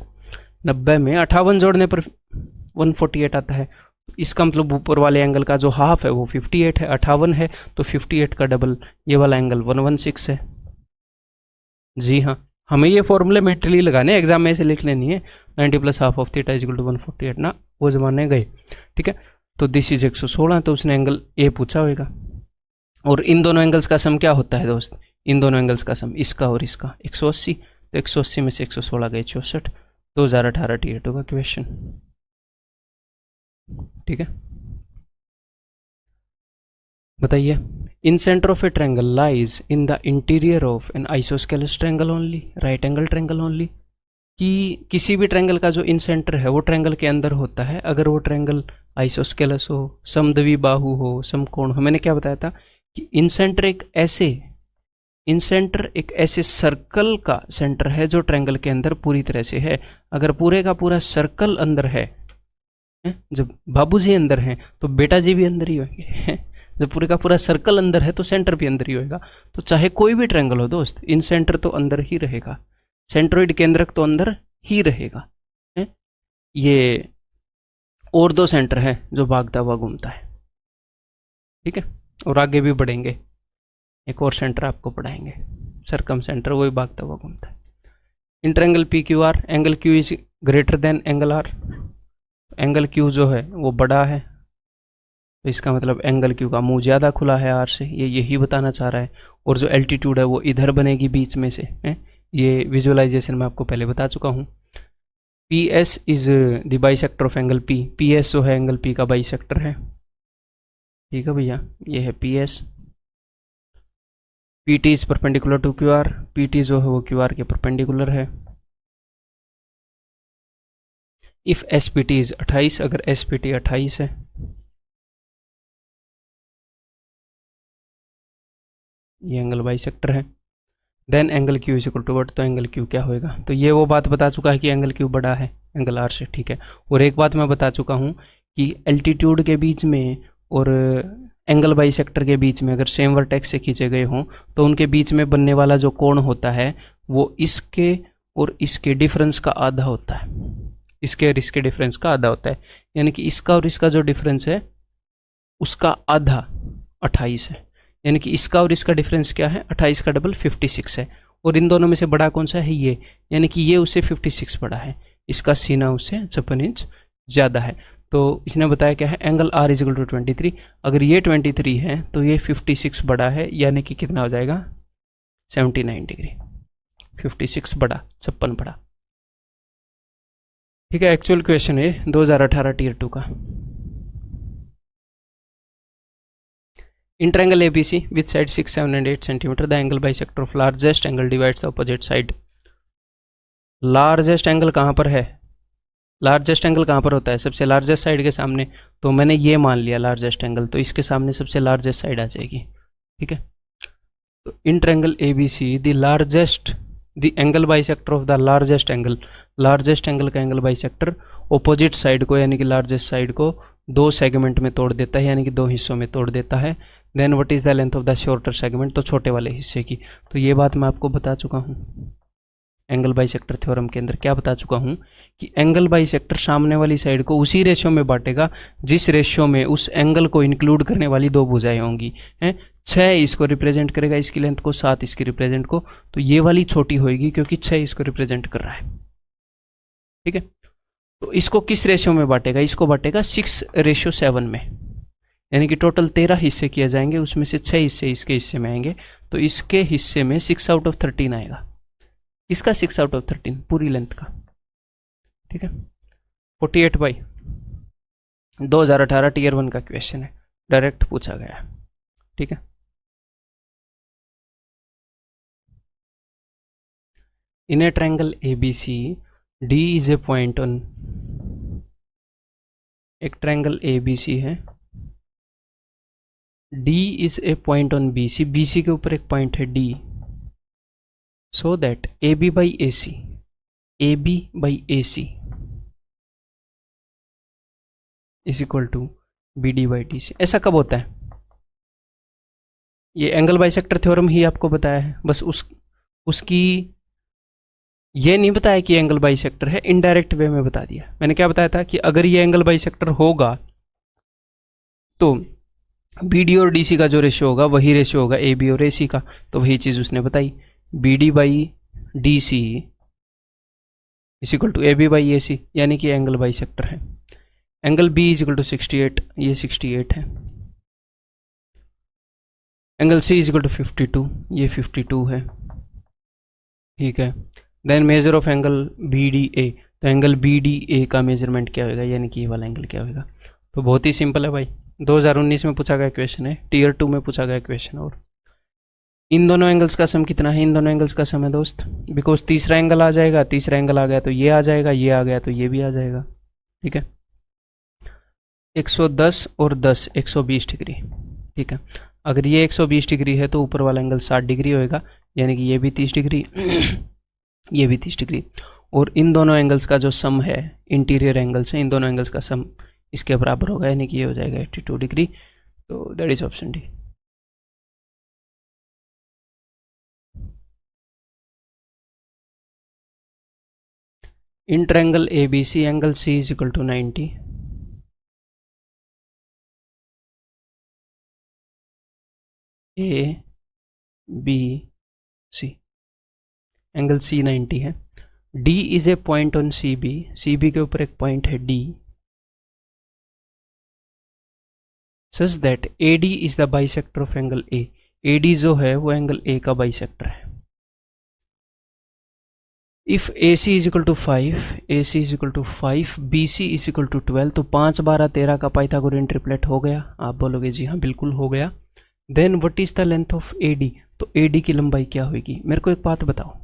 90 में 58 जोड़ने पर 148 आता है, इसका मतलब ऊपर वाले एंगल का जो हाफ है वो 58 है, 58 है, तो 58 का डबल ये वाला एंगल 116 है। जी हाँ, हमें ये फॉर्मूले मेट्रिली लगाने, एग्जाम में ऐसे लिखने नहीं है 90 plus half of theta is equal to 148 ना, वो जमाने गए, ठीक है। तो दिस इज 116, तो उसने एंगल ए पूछा होगा। और इन दोनों एंगल्स का सम क्या होता है दोस्त, इन दोनों एंगल्स का सम इसका और इसका 180, तो 180 में से 116 गए 64। 2018 टीयर 2 का क्वेश्चन, ठीक है। बताइए, incentre of a triangle lies in the interior of an isosceles triangle only, right angle triangle only, कि किसी भी ट्रायंगल का जो इन सेंटर है वो ट्रायंगल के अंदर होता है अगर वो ट्रायंगल आइसोस्केलस हो, समद्वि बाहु हो, समकोण हो। मैंने क्या बताया था कि इन सेंटर एक ऐसे सर्कल का सेंटर है जो ट्रायंगल के अंदर पूरी तरह से है। अगर पूरे का पूरा सर्कल अंदर है, जब बाबूजी अंदर हैं तो बेटा जी भी अंदर ही होंगे। जब पूरे का पूरा सर्कल अंदर है तो सेंटर भी अंदर ही होगा। तो चाहे कोई भी ट्रायंगल हो दोस्त, इन सेंटर तो अंदर ही रहेगा, सेंट्रोइड केंद्रक तो अंदर ही रहेगा। ये और दो सेंटर है जो भागता हुआ घूमता है, ठीक है। और आगे भी बढ़ेंगे, एक और सेंटर आपको पढ़ाएंगे, सरकम सेंटर, वही भागता हुआ घूमता है। In triangle PQR, angle Q is greater than angle R, angle Q जो है वो बड़ा है, तो इसका मतलब एंगल Q का मुंह ज़्यादा खुला है R से, ये यही बताना चाह रहा है। और जो एल्टीट्यूड है वो इधर बनेगी बीच में से, ये विजुअलाइजेशन मैं आपको पहले बता चुका हूँ। P S is the bisector of angle P, P S जो है एंगल पी का बाइसेक्टर है, ठीक है भैया, ये है P S. P T is perpendicular to Q R, P T जो है वो क्यू आर के परपेंडिकुलर है। If S P T is 28, अगर एस पी टी 28 है, ये एंगल बाइसेक्टर है, then angle Q is equal to what, तो एंगल क्यू क्या होएगा, तो ये वो बात बता चुका है कि एंगल क्यू बड़ा है एंगल आर से, ठीक है। और एक बात मैं बता चुका हूँ कि एल्टीट्यूड के बीच में और एंगल बाइसेक्टर के बीच में अगर सेम वर्टेक्स से खींचे गए हों तो उनके बीच में बनने वाला जो कोण होता है वो इसके और इसके डिफरेंस का आधा होता है, इसके और इसके डिफरेंस का आधा होता है, यानी कि इसका और इसका जो डिफरेंस है उसका आधा 28 है, यानी कि इसका और इसका डिफरेंस क्या है, 28 का डबल 56 है, और इन दोनों में से बड़ा कौन सा है, ये, यानी कि ये उससे 56 बड़ा है, इसका सीना उससे 56 इंच ज़्यादा है। तो इसने बताया क्या है, angle R is equal to 23, अगर ये 23 है तो ये 56 बड़ा है, यानी कि कितना हो जाएगा 79 डिग्री, 56 बड़ा 56 बड़ा, ठीक है। एक्चुअल क्वेश्चन है 2018 टीयर 2 का। In triangle ABC with side 6, 7 and 8 cm, the angle bisector of largest angle divides the opposite side. Largest angle कहाँ पर है, लार्जेस्ट एंगल कहाँ पर होता है, सबसे लार्जेस्ट साइड के सामने, तो मैंने ये मान लिया लार्जेस्ट एंगल, तो इसके सामने सबसे लार्जेस्ट साइड आ जाएगी, ठीक है। तो इन triangle ABC the largest, the angle bisector of the largest angle, largest angle का एंगल बाइसेक्टर ऑपोजिट साइड को यानी कि लार्जेस्ट साइड को दो सेगमेंट में तोड़ देता है, यानी कि दो हिस्सों में तोड़ देता है। Then what is the length of the shorter segment, तो छोटे वाले हिस्से की, तो ये बात मैं आपको बता चुका हूँ एंगल बाइसेक्टर थ्योरम के अंदर, क्या बता चुका हूँ कि एंगल बाइसेक्टर सामने वाली साइड को उसी रेशियो में बांटेगा जिस रेशियो में उस एंगल को इंक्लूड करने वाली दो भुजाएं होंगी, हैं 6 इसको रिप्रेजेंट करेगा इसकी लेंथ को, 7 इसकी रिप्रेजेंट को, तो ये वाली छोटी होगी क्योंकि 6 इसको रिप्रेजेंट कर रहा है, ठीक है। तो इसको किस रेशियो में बांटेगा, इसको बांटेगा 6:7 में, यानी कि टोटल 13 हिस्से किए जाएंगे, उसमें से 6 हिस्से इसके हिस्से में आएंगे, तो इसके हिस्से में 6 आउट ऑफ 13 आएगा, इसका 6 आउट ऑफ 13 पूरी लेंथ का, ठीक है। 48/, 2018 टीयर 1 का क्वेश्चन है, डायरेक्ट पूछा गया, ठीक है। In a triangle ABC D is a point on, एक ट्रायंगल ABC है, D is a point on BC, BC के ऊपर एक पॉइंट है D, so that AB by AC is equal to BD by DC। ऐसा कब होता है, ये एंगल बाइसेक्टर थ्योरम ही आपको बताया है, बस उसकी ये नहीं बताया कि एंगल बाइसेक्टर है, इनडायरेक्ट वे में बता दिया। मैंने क्या बताया था कि अगर ये एंगल बाइसेक्टर होगा तो BD और DC का जो रेशियो होगा वही रेशियो होगा AB और AC का, तो वही चीज़ उसने बताई, BD by DC is equal to AB by AC, यानी कि एंगल बाइसेक्टर है। Angle B is equal to 68, ये 68 है। Angle C is equal to 52, ये 52 है, ठीक है। Then measure of angle BDA, तो एंगल BDA का मेजरमेंट क्या होगा, यानी कि ये वाला एंगल क्या होगा। तो बहुत ही सिंपल है भाई, 2019 में पूछा गया क्वेश्चन है, टीयर 2 में पूछा गया क्वेश्चन। और इन दोनों एंगल्स का सम कितना है, इन दोनों एंगल्स का सम है दोस्त, बिकॉज तीसरा एंगल आ जाएगा, तीसरा एंगल आ गया तो ये आ जाएगा, ये आ गया तो ये भी आ जाएगा, ठीक है। 110 और 10 120 डिग्री, ठीक है। अगर ये 120 डिग्री है तो ऊपर वाला एंगल 60 डिग्री होएगा, यानी कि ये भी 30 डिग्री ये भी 30 डिग्री, और इन दोनों एंगल्स का जो सम है, इंटीरियर एंगल्स है, इन दोनों एंगल्स का सम इसके बराबर होगा, यानी कि ये हो जाएगा 82 डिग्री। तो that is option D. In triangle ABC angle C is equal to 90, ABC angle C 90 है। D is a point on CB, CB के ऊपर एक पॉइंट है D, such that AD is the bisector of angle A, AD जो है वो angle A का bisector है, if A C is equal to 5, A C is equal to 5, B C is equal to 12, तो 5 12 13 का Pythagorean triplet हो गया। आप बोलोगे जी हाँ बिल्कुल हो गया। Then what is the length of A D, तो ए डी की लंबाई क्या होगी? मेरे को एक बात बताओ,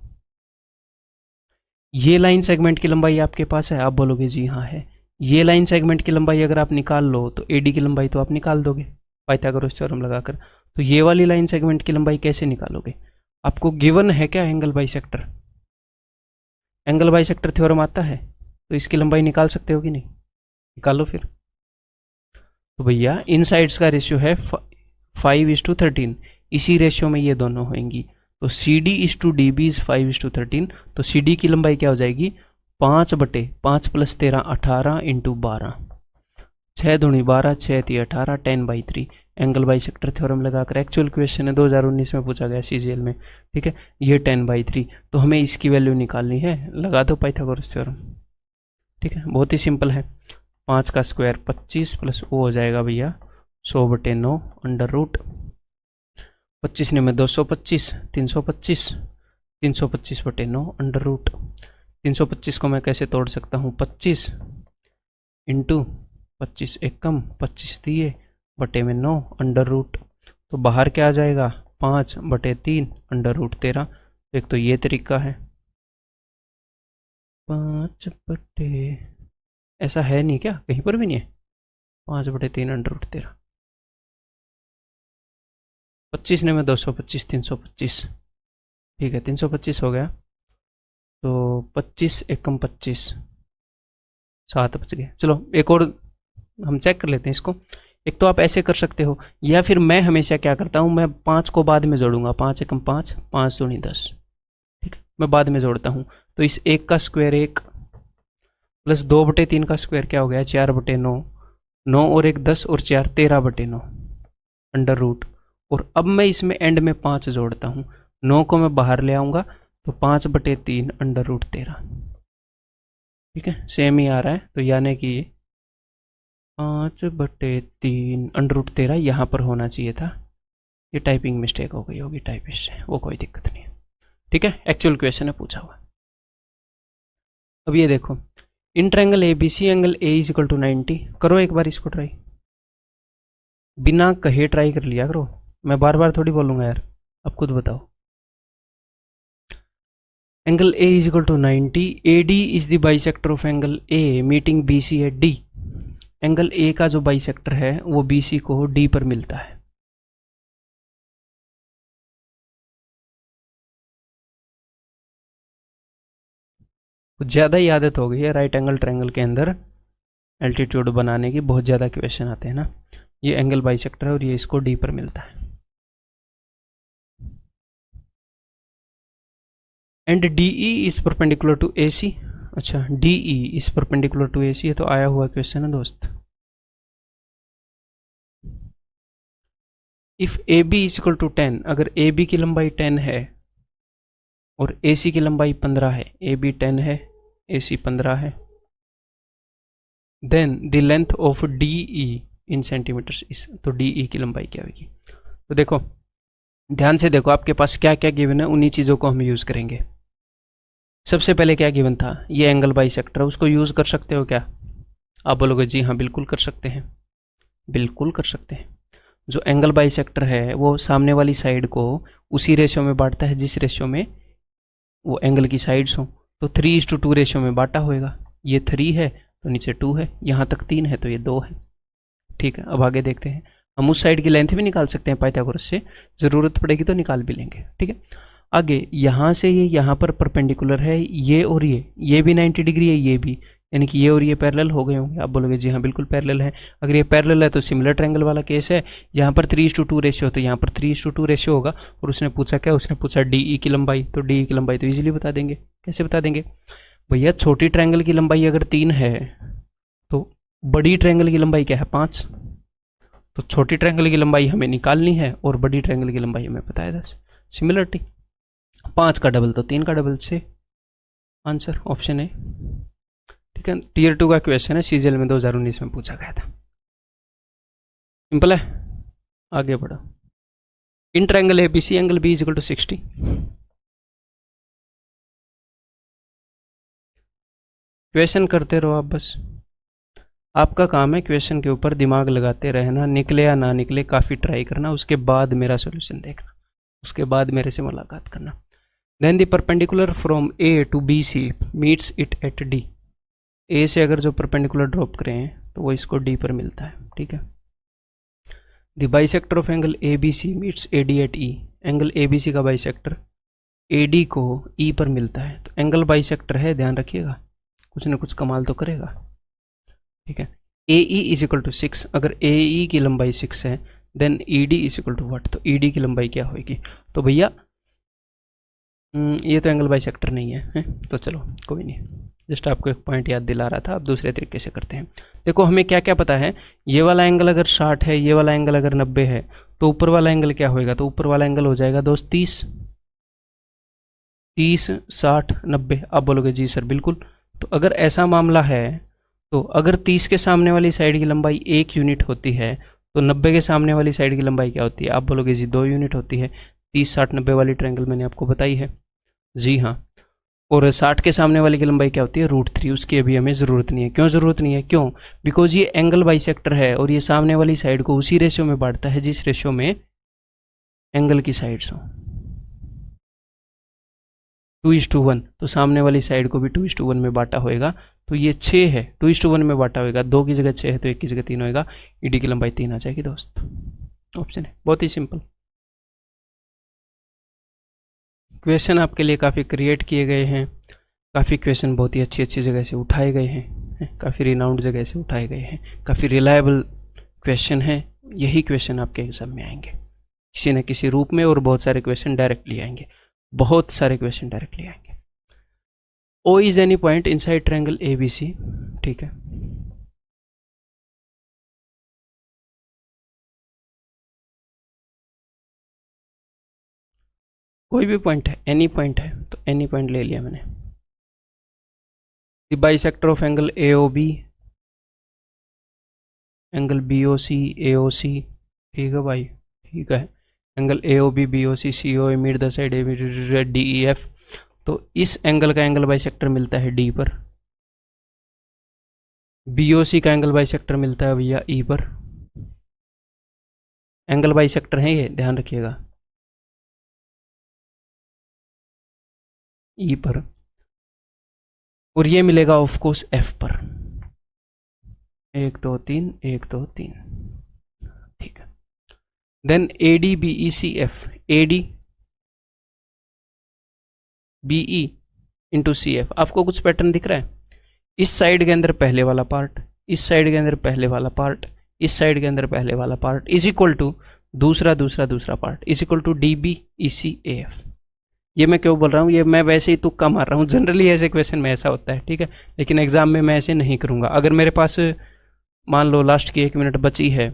ये लाइन सेगमेंट की लंबाई आपके पास है? आप बोलोगे जी हाँ है। ये लाइन सेगमेंट की लंबाई अगर आप निकाल लो तो ए डी की लंबाई तो आप निकाल दोगे पाइथागोरस थ्योरम लगाकर। तो ये वाली लाइन सेगमेंट की लंबाई कैसे निकालोगे? आपको गिवन है क्या angle bisector? Angle bisector theorem आता है, तो इसकी लंबाई निकाल सकते हो कि नहीं? निकालो फिर। तो भैया इन साइड्स का रेशियो है 5:13, इसी रेशियो में ये दोनों होंगी। तो C D is to D B is 5:13, तो सी डी की लंबाई क्या हो जाएगी? 5/5 + 13 18 × 12, 6 दूनी 12, 6 × 18, 10/3। एंगल बाइसेक्टर थ्योरम लगाकर एक्चुअल क्वेश्चन है 2019 में पूछा गया CGL में, ठीक है। ये 10/3, तो हमें इसकी वैल्यू निकालनी है, लगा दो पाइथागोरस थ्योरम, ठीक है। बहुत ही सिंपल है, 5 का स्क्वायर 25 प्लस वो हो जाएगा भैया 100/9 √, 25 में 225, 325, 325/9 √। 325 को मैं कैसे तोड़ सकता हूँ? 25 इंटू 25 एकम 25 दिए बटे में 9 √। तो बाहर क्या आ जाएगा? 5/3 √13। एक तो ये तरीका है, 5 बटे, ऐसा है नहीं क्या? कहीं पर भी नहीं है 5/3 √13। 25 में 225, 325, ठीक है 325 हो गया। तो 25 एकम 25, 7 बच गए। चलो एक और हम चेक कर लेते हैं इसको। एक तो आप ऐसे कर सकते हो, या फिर मैं हमेशा क्या करता हूँ, मैं 5 को बाद में जोड़ूंगा, 5 एकम 5, 5 दूनी 10, ठीक है, मैं बाद में जोड़ता हूँ। तो इस 1 का स्क्वायर 1 प्लस 2/3 का स्क्वायर क्या हो गया? 4/9, 9 और 1 10 और 4 13/9 √। और अब मैं इसमें एंड में 5 जोड़ता हूँ, 9 को मैं बाहर ले आऊँगा तो 5/3 √13, ठीक है, सेम ही आ रहा है। तो यानी कि 5/3 √13 यहाँ पर होना चाहिए था। ये टाइपिंग मिस्टेक हो गई होगी टाइपिस्ट से, वो कोई दिक्कत नहीं है, ठीक है। एक्चुअल क्वेश्चन है पूछा हुआ। अब ये देखो, in triangle A B C angle A is equal to 90। करो एक बार इसको ट्राई, बिना कहे ट्राई कर लिया करो, मैं बार बार थोड़ी बोलूँगा यार, अब खुद बताओ। Angle A is equal to 90, A D is the bisector of angle A meeting B C at D. Angle A का जो बाइसेक्टर है वो बी सी को डी पर मिलता है। कुछ ज़्यादा ही आदत हो गई है राइट एंगल ट्रायंगल के अंदर एल्टीट्यूड बनाने की, बहुत ज़्यादा क्वेश्चन आते हैं ना। ये एंगल बाइसेक्टर है और ये इसको डी पर मिलता है। And D E is perpendicular to A C. अच्छा, D E is perpendicular to A C, ये तो आया हुआ क्वेश्चन है दोस्त। If A B is equal to 10, अगर ए बी की लंबाई 10 है और ए सी की लंबाई 15 है, ए बी 10 है ए सी 15 है, then the length of D E in centimetres is, तो डी ई की लंबाई क्या होगी? तो देखो ध्यान से देखो, आपके पास क्या क्या गिवन है, उन्हीं चीज़ों को हम यूज़ करेंगे। सबसे पहले क्या गिवन था? ये एंगल बाइसेक्टर, उसको यूज़ कर सकते हो क्या? आप बोलोगे जी हाँ बिल्कुल कर सकते हैं, बिल्कुल कर सकते हैं। जो एंगल बाइसेक्टर है वो सामने वाली साइड को उसी रेशियो में बांटता है जिस रेशियो में वो एंगल की साइड्स हों। तो 3:2 रेशियो में बांटा होएगा। ये 3 है तो नीचे 2 है, यहाँ तक 3 है तो ये 2 है, ठीक है। अब आगे देखते हैं, हम उस साइड की लेंथ भी निकाल सकते हैं पाइथागोरस से, ज़रूरत पड़ेगी तो निकाल भी लेंगे, ठीक है। आगे यहाँ से ये यहाँ पर परपेंडिकुलर है, ये और ये भी 90 डिग्री है, ये भी, यानी कि ये और ये पैरेलल हो गए होंगे। आप बोलोगे जी हाँ बिल्कुल पैरेलल है। अगर ये पैरेलल है तो सिमिलर ट्रायंगल वाला केस है, यहाँ पर 3:2 रेशियो, तो यहाँ पर 3:2 रेशियो होगा। और उसने पूछा क्या? उसने पूछा डी ई की लंबाई, तो डी ई की लंबाई तो ईजिली बता देंगे। कैसे बता देंगे भैया? छोटी ट्रायंगल की लंबाई अगर 3 है तो बड़ी ट्रायंगल की लंबाई क्या है? 5। तो छोटी ट्रायंगल की लंबाई हमें निकालनी है और बड़ी ट्रायंगल की लंबाई हमें पता है 10। सिमिलरिटी, 5 का डबल तो 3 का डबल, से आंसर ऑप्शन है, ठीक है। टियर 2 का क्वेश्चन है, CGL में 2019 में पूछा गया था। सिंपल है, आगे बढ़ो। In triangle ABC angle B is equal to 60। Question करते रहो आप, बस आपका काम है क्वेश्चन के ऊपर दिमाग लगाते रहना, निकले या ना निकले काफ़ी ट्राई करना, उसके बाद मेरा सोल्यूशन देखना, उसके बाद मेरे से मुलाकात करना। Then the perpendicular from A to B C meets it at D. A से अगर जो परपेंडिकुलर ड्रॉप करें तो वो इसको डी पर मिलता है, ठीक है। The bisector of angle A B C meets A D at E. Angle A B C का बाइसेक्टर ए डी को ई पर मिलता है, तो एंगल बाइसेक्टर है, ध्यान रखिएगा, कुछ ना कुछ कमाल तो करेगा, ठीक है। A E is equal to 6, अगर ए ई की लंबाई 6 है then E D is equal to what, तो ई डी की लंबाई क्या होगी। तो भैया ये तो एंगल बाइसेक्टर नहीं है, तो चलो कोई नहीं, जस्ट आपको एक पॉइंट याद दिला रहा था। अब दूसरे तरीके से करते हैं। देखो हमें क्या क्या पता है, ये वाला एंगल अगर 60 है, ये वाला एंगल अगर 90 है, तो ऊपर वाला एंगल क्या होएगा, तो ऊपर वाला एंगल हो जाएगा दोस्त 30, 60 90। आप बोलोगे जी सर बिल्कुल, तो अगर ऐसा मामला है तो अगर 30 के सामने वाली साइड की लंबाई 1 यूनिट होती है तो 90 के सामने वाली साइड की लंबाई क्या होती है, आप बोलोगे जी 2 यूनिट होती है। 30 60 90 वाली ट्रायंगल मैंने आपको बताई है, जी हाँ। और 60 के सामने वाली की लंबाई क्या होती है, √3, उसकी अभी हमें ज़रूरत नहीं है। क्यों ज़रूरत नहीं है, क्यों, बिकॉज ये एंगल बाइसेक्टर है और ये सामने वाली साइड को उसी रेशियो में बांटता है जिस रेशियो में एंगल की साइड्स हो, 2:1, तो सामने वाली साइड को भी 2:1 में बांटा होएगा। तो ये 6 है, 2:1 में बांटा होएगा, 2 की जगह 6 है तो 1 की जगह 3 होएगा, ईडी की लंबाई 3 आ जाएगी दोस्त। ऑप्शन है, बहुत ही सिंपल। क्वेश्चन आपके लिए काफ़ी क्रिएट किए गए हैं, काफ़ी क्वेश्चन बहुत ही अच्छी अच्छी जगह से उठाए गए हैं, काफ़ी रिनाउंड जगह से उठाए गए हैं, काफ़ी रिलायबल क्वेश्चन है। यही क्वेश्चन आपके एग्जाम में आएंगे किसी न किसी रूप में, और बहुत सारे क्वेश्चन डायरेक्टली आएंगे, बहुत सारे क्वेश्चन डायरेक्टली आएंगे। O is any point inside triangle A B C, ठीक है। कोई भी पॉइंट है, एनी पॉइंट है, तो एनी पॉइंट ले लिया मैंने। The bisector of angle A O B, angle B O C A O C, ठीक है भाई, ठीक है। Angle A O B B O C C O A meet the side A D E F, तो इस angle का angle bisector मिलता है डी पर, बी ओ सी का एंगल बाइसेक्टर मिलता है भैया ई पर। एंगल बाइसेक्टर है ये, ध्यान रखिएगा, ई पर, और ये मिलेगा ऑफ कोर्स एफ पर। 1 2 3 1 2 3, ठीक है। Then A D B E C F, A D B E into C F, आपको कुछ पैटर्न दिख रहा है, इस साइड के अंदर पहले वाला पार्ट, इस साइड के अंदर पहले वाला पार्ट, इस साइड के अंदर पहले वाला पार्ट इज इक्वल टू दूसरा दूसरा दूसरा part is equal to D B E C A F. ये मैं क्यों बोल रहा हूँ, ये मैं वैसे ही तुक्का मार रहा हूँ, जनरली ऐसे क्वेश्चन में ऐसा होता है, ठीक है, लेकिन एग्जाम में मैं ऐसे नहीं करूँगा। अगर मेरे पास मान लो लास्ट की 1 मिनट बची है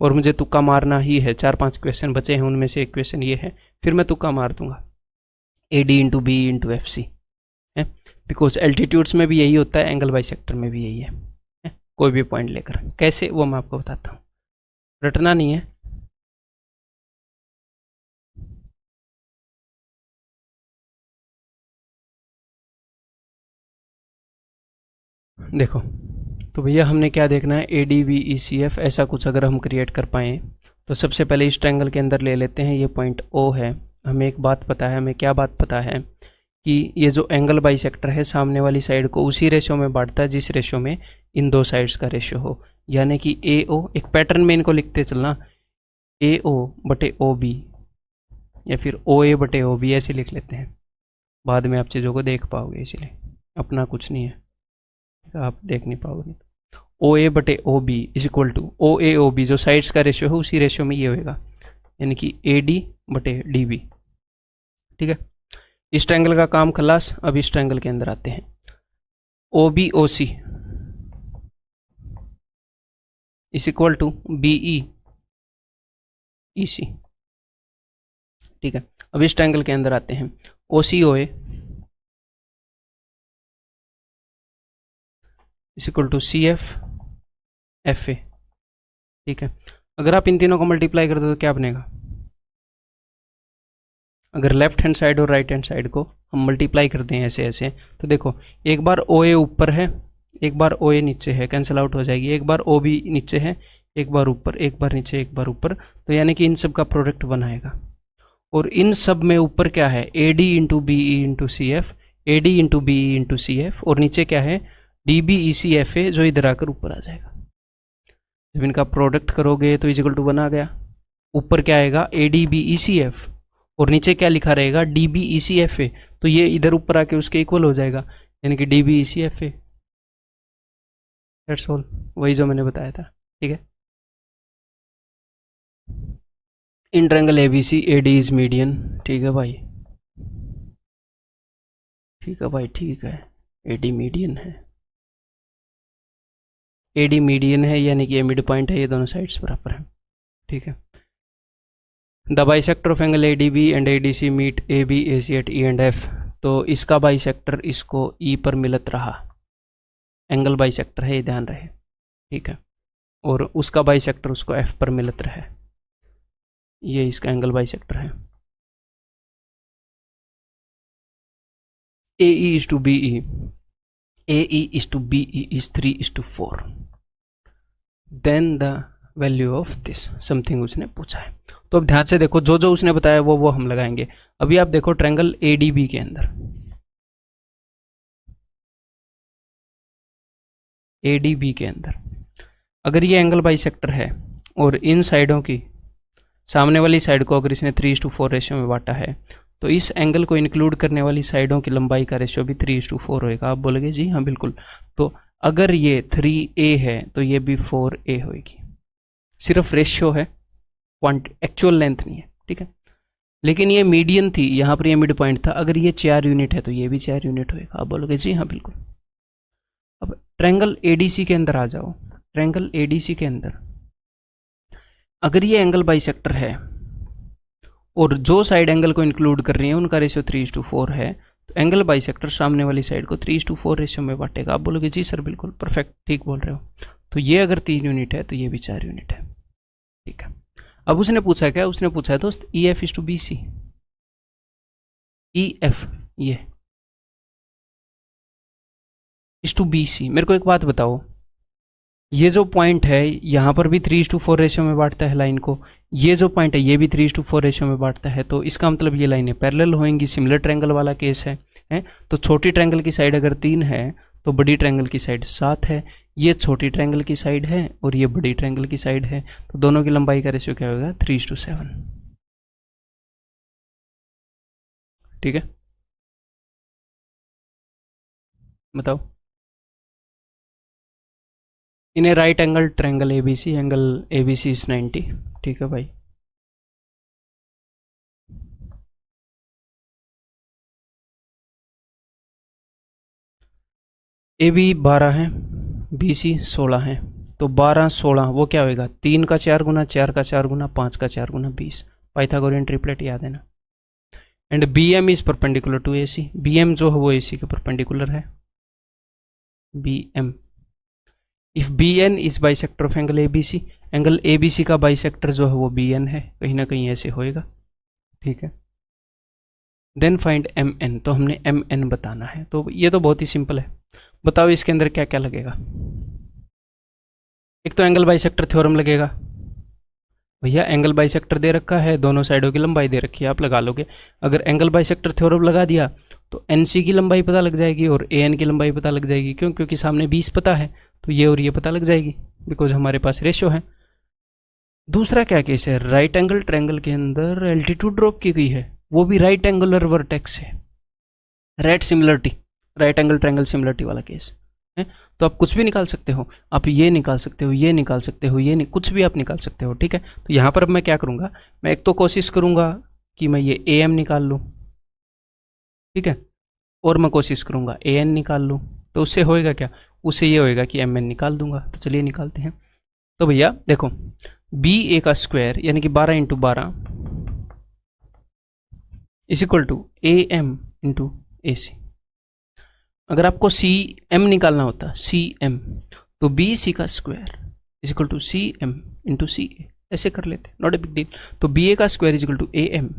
और मुझे तुक्का मारना ही है, 4-5 क्वेश्चन बचे हैं, उनमें से एक क्वेश्चन ये है, फिर मैं तुक्का मार दूंगा, A D into B into F C है, बिकॉज एल्टीट्यूड्स में भी यही होता है, एंगल बाइसेक्टर में भी यही है, कोई भी पॉइंट लेकर। कैसे, वो मैं आपको बताता हूँ, रटना नहीं है। देखो तो भैया हमने क्या देखना है, A D B E C F, ऐसा कुछ अगर हम क्रिएट कर पाएँ तो सबसे पहले इस ट्रायंगल के अंदर ले लेते हैं, ये पॉइंट ओ है। हमें एक बात पता है, हमें क्या बात पता है कि ये जो एंगल बाइसेक्टर है सामने वाली साइड को उसी रेशियो में बांटता है जिस रेशियो में इन दो साइड्स का रेशियो हो, यानी कि ए ओ, एक पैटर्न में इनको लिखते चलना, ए ओ बटे ओ बी या फिर ओ ए बटे ओ बी, ऐसे लिख लेते हैं, बाद में आप चीज़ों को देख पाओगे, इसीलिए अपना कुछ नहीं है, आप देख नहीं पाओगे। ओ ए बटे O B is equal to O A O B, जो साइड्स का रेशियो है उसी रेशियो में ये होएगा, यानी कि ए डी बटे डी बी, ठीक है। इस ट्रायंगल का काम खलास। अब इस ट्रायंगल के अंदर आते हैं, O B O C is equal to B E C, ठीक है। अब इस ट्रायंगल के अंदर आते हैं, O C O A is equal to C F F A, ठीक है। अगर आप इन तीनों को मल्टीप्लाई कर दो तो क्या बनेगा, अगर लेफ्ट हैंड साइड और राइट हैंड साइड को हम मल्टीप्लाई करते हैं ऐसे ऐसे, तो देखो एक बार ओ ए ऊपर है, एक बार ओ ए नीचे है, कैंसिल आउट हो जाएगी, एक बार ओ बी नीचे है, एक बार ऊपर, एक बार नीचे, एक बार ऊपर, तो यानी कि इन सब का प्रोडक्ट बनाएगा। और इन सब में ऊपर क्या है, A D into B E into C F, A D into B E into C F, और नीचे क्या है, D B E C F A, जो इधर आकर ऊपर आ जाएगा। जब इनका प्रोडक्ट करोगे तो इज इक्वल टू 1 आ गया। ऊपर क्या आएगा, A D B E C F, और नीचे क्या लिखा रहेगा, D B E C F A, तो ये इधर ऊपर आके उसके इक्वल हो जाएगा, यानी कि D B E C F A. That's all, वही जो मैंने बताया था। ठीक है, in triangle ABC A D is median. ठीक है भाई, ठीक है भाई, ठीक है, ए डी मीडियन है, ए डी मीडियन है, यानी कि ये मिड पॉइंट है, ये दोनों साइड्स बराबर है। ठीक है, the bisector of angle A D B and A D C meet A B A C at E and F, तो इसका बाइसेक्टर इसको ई पर मिलत रहा, एंगल बाइसेक्टर है, ये ध्यान रहे। ठीक है, और उसका बाइसेक्टर उसको एफ पर मिलत रहे, ये इसका एंगल बाइसेक्टर है। A E is to B E, A E is to B E is 3:4, then the value of this something उसने पूछा है। तो अब ध्यान से देखो, जो जो उसने बताया वो हम लगाएंगे। अभी आप देखो ट्रायंगल ए डी बी के अंदर, ए डी बी के अंदर अगर ये एंगल बाइसेक्टर है और इन साइडों की, सामने वाली साइड को अगर इसने 3:4 रेशियो में बांटा है, तो इस एंगल को इंक्लूड करने वाली साइडों की लंबाई का रेशियो भी 3:4 होएगा। आप बोलोगे जी हाँ बिल्कुल, तो अगर ये 3a है तो ये भी 4a होएगी। सिर्फ रेशियो है, एक्चुअल लेंथ नहीं है। ठीक है, लेकिन ये मीडियन थी, यहाँ पर ये मिड पॉइंट था, अगर ये 4 यूनिट है तो ये भी 4 यूनिट होएगा। आप बोलोगे जी हाँ बिल्कुल। अब ट्रायंगल एडीसी के अंदर आ जाओ, ट्रायंगल एडीसी के अंदर अगर ये एंगल बाइसेक्टर है और जो साइड एंगल को इंक्लूड कर रही है उनका रेशियो 3:4 है, तो एंगल बाइसेक्टर सामने वाली साइड को 3:4 रेशियो में बांटेगा। आप बोलोगे जी सर बिल्कुल परफेक्ट, ठीक बोल रहे हो। तो ये अगर 3 यूनिट है तो ये भी 4 यूनिट है। ठीक है, अब उसने पूछा क्या, उसने पूछा है दोस्त E F is to B C, E F ये इज टू बी सी। मेरे को एक बात बताओ, ये जो पॉइंट है यहाँ पर भी 3:4 रेशियो में बांटता है लाइन को, ये जो पॉइंट है ये भी 3:4 रेशियो में बांटता है, तो इसका मतलब ये लाइनें पैरेलल होंगी। सिमिलर ट्रायंगल वाला केस है। तो छोटी ट्रायंगल की साइड अगर 3 है तो बड़ी ट्रायंगल की साइड 7 है। ये छोटी ट्रायंगल की साइड है और ये बड़ी ट्रायंगल की साइड है, तो दोनों की लंबाई का रेशियो क्या होगा, 3:7। ठीक है, बताओ। In a right angle triangle ABC, angle ABC is 90। ठीक है भाई, ए बी 12 है, बी सी 16 है, तो 12-16 वो क्या होएगा, 3 का 4 गुना, 4 का 4 गुना, 5 का 4 गुना 20। पाइथागोरियन ट्रिपलेट याद है ना। And B M is perpendicular to A C, B M जो है वो ए सी के परपेंडिकुलर है, B M. If B N is bisector of angle A B C, angle A B C का bisector जो है वो बी एन है, कहीं ना कहीं ऐसे होएगा। ठीक है, देन फाइंड एम एन, तो हमने एम एन बताना है। तो ये तो बहुत ही सिंपल है। बताओ इसके अंदर क्या क्या लगेगा। एक तो एंगल बाइसेक्टर थ्योरम लगेगा। भैया एंगल बाइसेक्टर दे रखा है, दोनों साइडों की लंबाई दे रखी है, आप लगा लोगे। अगर एंगल बाइसेक्टर थ्योरम लगा दिया तो एन सी की लंबाई पता लग जाएगी और ए एन की लंबाई पता लग जाएगी। क्यों? क्योंकि सामने 20 पता है, तो ये और ये पता लग जाएगी, बिकॉज हमारे पास रेशियो है। दूसरा क्या केस है, राइट एंगल ट्रायंगल के अंदर एल्टीट्यूड ड्रॉप की गई है, वो भी राइट एंगुलर वर्टेक्स है, right similarity, right angle triangle similarity वाला केस है। तो आप कुछ भी निकाल सकते हो, आप ये निकाल सकते हो, ये निकाल सकते हो, ये कुछ भी आप निकाल सकते हो। ठीक है, तो यहाँ पर अब मैं क्या करूँगा, मैं एक तो कोशिश करूँगा कि मैं ये ए एम निकाल लूँ, ठीक है, और मैं कोशिश करूँगा ए एन निकाल लूँ। तो उससे होएगा क्या, उससे ये होएगा कि एम एन निकाल दूंगा। तो चलिए निकालते हैं। तो भैया देखो, बी ए का स्क्वायर यानी कि 12 × 12 is equal to A M into A C. अगर आपको सी एम निकालना होता, सी एम, तो बी सी का square is equal to C M into C A, ऐसे कर लेते, नॉट ए बिग डील। तो बी ए का square is equal to A M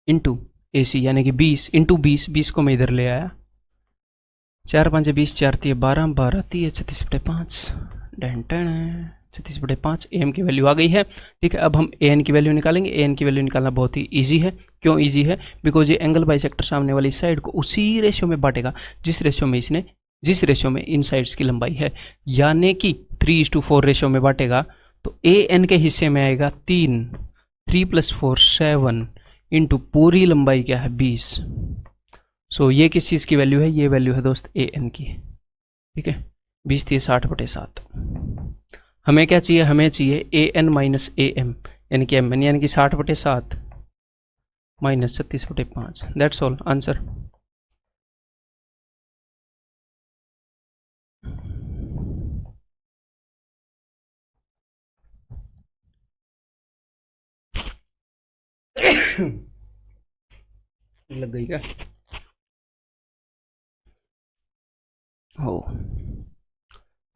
into AC यानी कि 20 इंटू 20 को मैं इधर ले आया, 4 5 20, 4 3 12, 12 3 36/5, 36/5 AM की वैल्यू आ गई है। ठीक है, अब हम AN की वैल्यू निकालेंगे। AN की वैल्यू निकालना बहुत ही ईजी है। क्यों ईजी है? बिकॉज ये एंगल बाइसेक्टर सामने वाली साइड को उसी रेशियो में बांटेगा जिस रेशियो में इन साइड्स की लंबाई है, यानी कि 3:4 रेशियो में बांटेगा। तो AN के हिस्से में आएगा 3 + 4 7 इंटू पूरी लंबाई क्या है 20। सो ये किस चीज़ की वैल्यू है? ये वैल्यू है दोस्त AN की। ठीक है, 20 × 60/7। हमें क्या चाहिए? हमें चाहिए AN माइनस AM यानी कि MN यानी कि 60/7 माइनस 36/5। That's all answer. लग गई क्या? हो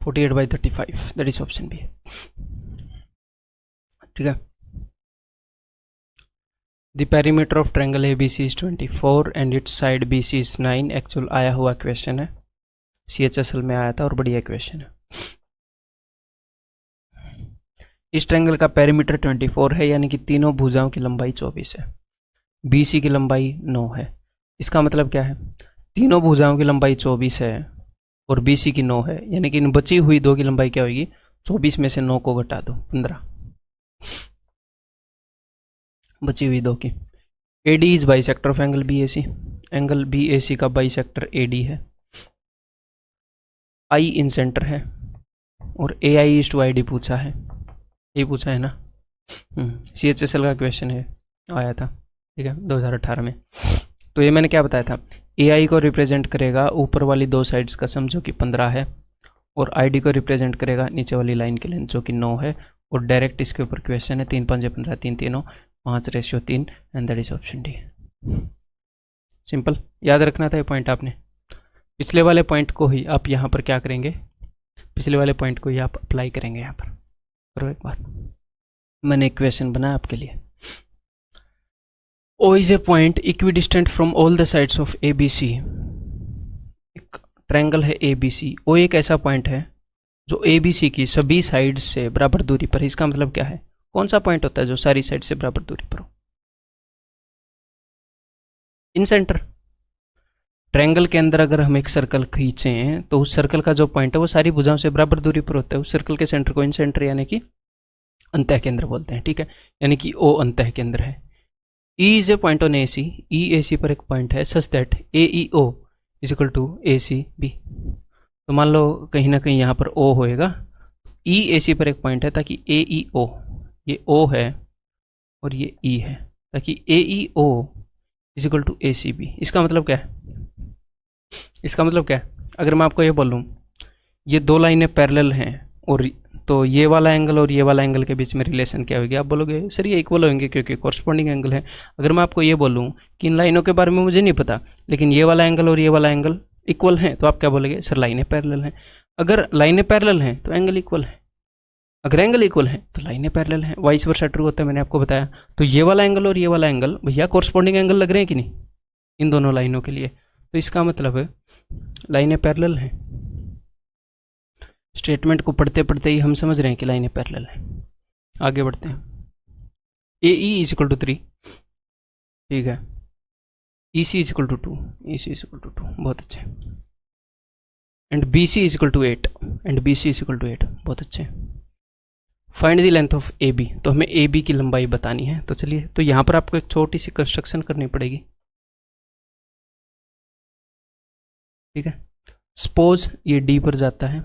48/35, दैट इज ऑप्शन बी। ठीक है, the perimeter of triangle ABC is 24 and its side BC is 9। Actual आया हुआ क्वेश्चन है, CHSL में आया था और बढ़िया क्वेश्चन है। इस ट्रायंगल का पेरीमीटर 24 है यानी कि तीनों भुजाओं की लंबाई 24 है, BC की लंबाई 9 है। इसका मतलब क्या है? तीनों भुजाओं की लंबाई 24 है और BC की 9 है, यानी कि इन बची हुई दो की लंबाई क्या होगी? 24 में से 9 को घटा दो, 15 बची हुई दो की। AD is bisector of angle BAC। Angle BAC का बाइसेक्टर AD है। I इन सेंटर है और AI इज टू ID पूछा है। ये पूछा है ना, CHSL का क्वेश्चन है, आया था। ठीक है, 2018 में। तो ये मैंने क्या बताया था? AI को रिप्रेजेंट करेगा ऊपर वाली दो साइड्स का सम जो कि 15 है, और ID को रिप्रेजेंट करेगा नीचे वाली लाइन की लेंथ जो कि 9 है। और डायरेक्ट इसके ऊपर क्वेश्चन है, 3 5 15 3 3 5:3 and that is option D. Simple, याद रखना था ये पॉइंट आपने। पिछले वाले पॉइंट को ही आप यहाँ पर क्या करेंगे? पिछले वाले पॉइंट को ही आप अप्लाई करेंगे यहाँ पर। करो एक बार, मैंने एक क्वेश्चन बनाया आपके लिए। O is a point equidistant from all the sides of ABC। एक ट्रायंगल है ABC। O एक ऐसा पॉइंट है जो ABC की सभी साइड्स से बराबर दूरी पर है। इसका मतलब क्या है? कौन सा पॉइंट होता है जो सारी साइड से बराबर दूरी पर हो? इन सेंटर। ट्रायंगल के अंदर अगर हम एक सर्कल खींचें तो उस सर्कल का जो पॉइंट है वो सारी भुजाओं से बराबर दूरी पर होता है। उस सर्कल के सेंटर को इन सेंटर यानी कि अंतः केंद्र बोलते हैं। ठीक है, यानी कि O अंतः केंद्र है। E is a point on AC। EAC पर एक पॉइंट है such that AEO is equal to ACB। तो मान लो कहीं ना कहीं यहाँ पर O होएगा, EAC पर एक पॉइंट है ताकि AEO, ये O है और ये E है, ताकि AEO is equal to ACB। इसका मतलब क्या है? इसका मतलब क्या है? अगर मैं आपको ये बोलूँ ये दो लाइनें पैरेलल हैं और तो ये वाला एंगल और ये वाला एंगल के बीच में रिलेशन क्या होगी? आप बोलोगे सर ये इक्वल होंगे क्योंकि कॉरस्पॉन्डिंग एंगल है। अगर मैं आपको ये बोलूँ कि इन लाइनों के बारे में मुझे नहीं पता लेकिन ये वाला एंगल और ये वाला एंगल इक्वल है, तो आप क्या बोलोगे? सर लाइनें पैरेलल हैं। अगर लाइनें पैरेलल हैं तो एंगल इक्वल है, अगर एंगल इक्वल है तो लाइनें पैरेलल हैं। वाइस वर्सा ट्रू होता है, मैंने आपको बताया। तो ये वाला एंगल और ये वाला एंगल भैया कॉरस्पॉन्डिंग एंगल लग रहे हैं कि नहीं इन दोनों लाइनों के लिए? तो इसका मतलब है लाइनें पैरेलल हैं। स्टेटमेंट को पढ़ते पढ़ते ही हम समझ रहे हैं कि लाइनें पैरेलल हैं। आगे बढ़ते हैं। AE इज इक्वल टू 3, ठीक है। EC is equal to 2, EC is equal to 2, बहुत अच्छे। And BC is equal to 8, and BC is equal to 8, बहुत अच्छे। Find the length of AB। तो हमें AB की लंबाई बतानी है। तो चलिए, तो यहाँ पर आपको एक छोटी सी कंस्ट्रक्शन करनी पड़ेगी। ठीक है, सपोज ये D पर जाता है,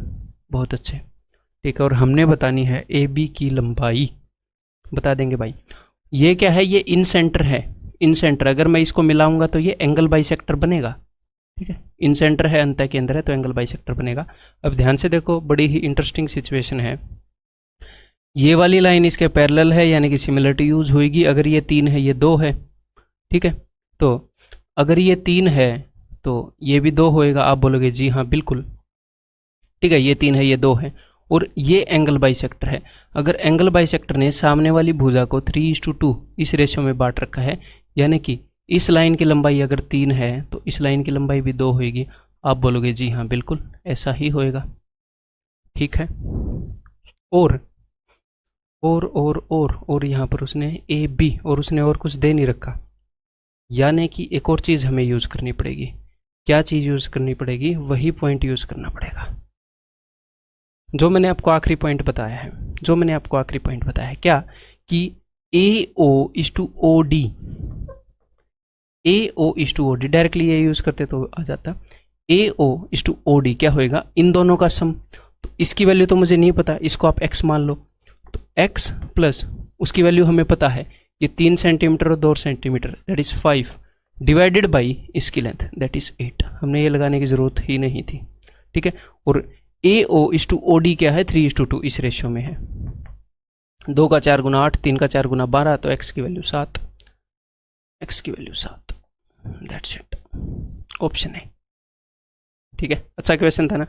बहुत अच्छे, ठीक है। और हमने बतानी है AB की लंबाई, बता देंगे भाई। ये क्या है? ये इन सेंटर है, इन सेंटर। अगर मैं इसको मिलाऊंगा तो ये एंगल बाइसेक्टर बनेगा। ठीक है, इन सेंटर है, अंतः केंद्र है, तो एंगल बाइसेक्टर बनेगा। अब ध्यान से देखो, बड़ी ही इंटरेस्टिंग सिचुएशन है। ये वाली लाइन इसके पैरेलल है यानी कि सिमिलरिटी यूज होगी। अगर ये 3 है, ये 2 है, ठीक है। तो अगर ये 3 है तो ये भी 2 होएगा। आप बोलोगे जी हाँ बिल्कुल, ठीक है। ये 3 है, ये 2 है, और ये एंगल बाइसेक्टर है। अगर एंगल बाइसेक्टर ने सामने वाली भुजा को 3:2 इस रेशियो में बांट रखा है, यानी कि इस लाइन की लंबाई अगर 3 है तो इस लाइन की लंबाई भी 2 होगी। आप बोलोगे जी हाँ बिल्कुल ऐसा ही होएगा, ठीक है। और यहाँ पर उसने ए बी और उसने और कुछ दे नहीं रखा, यानी कि एक और चीज़ हमें यूज़ करनी पड़ेगी। क्या चीज़ यूज़ करनी पड़ेगी? वही पॉइंट यूज़ करना पड़ेगा जो मैंने आपको आखिरी पॉइंट बताया है, क्या कि A O is to O D, A O is to O D, directly ये यूज़ करते तो आ जाता A O is to O D, क्या होएगा? इन दोनों का सम। तो इसकी वैल्यू तो मुझे नहीं पता, इसको आप x मान लो, तो x प्लस उसकी वैल्यू हमें पता है, ये 3 सेंटीमीटर और 2 centimetre that is 5 divided by इसकी लेंथ दैट इज़ 8। हमने ये लगाने की ज़रूरत ही नहीं थी, ठीक है। और A O is to O D क्या है? 3:2 इस रेशियो में है। 2 का 4 गुना 8, 3 का 4 गुना 12, तो x की वैल्यू 7, दैट्स इट, ऑप्शन है, ठीक है। अच्छा क्वेश्चन था ना।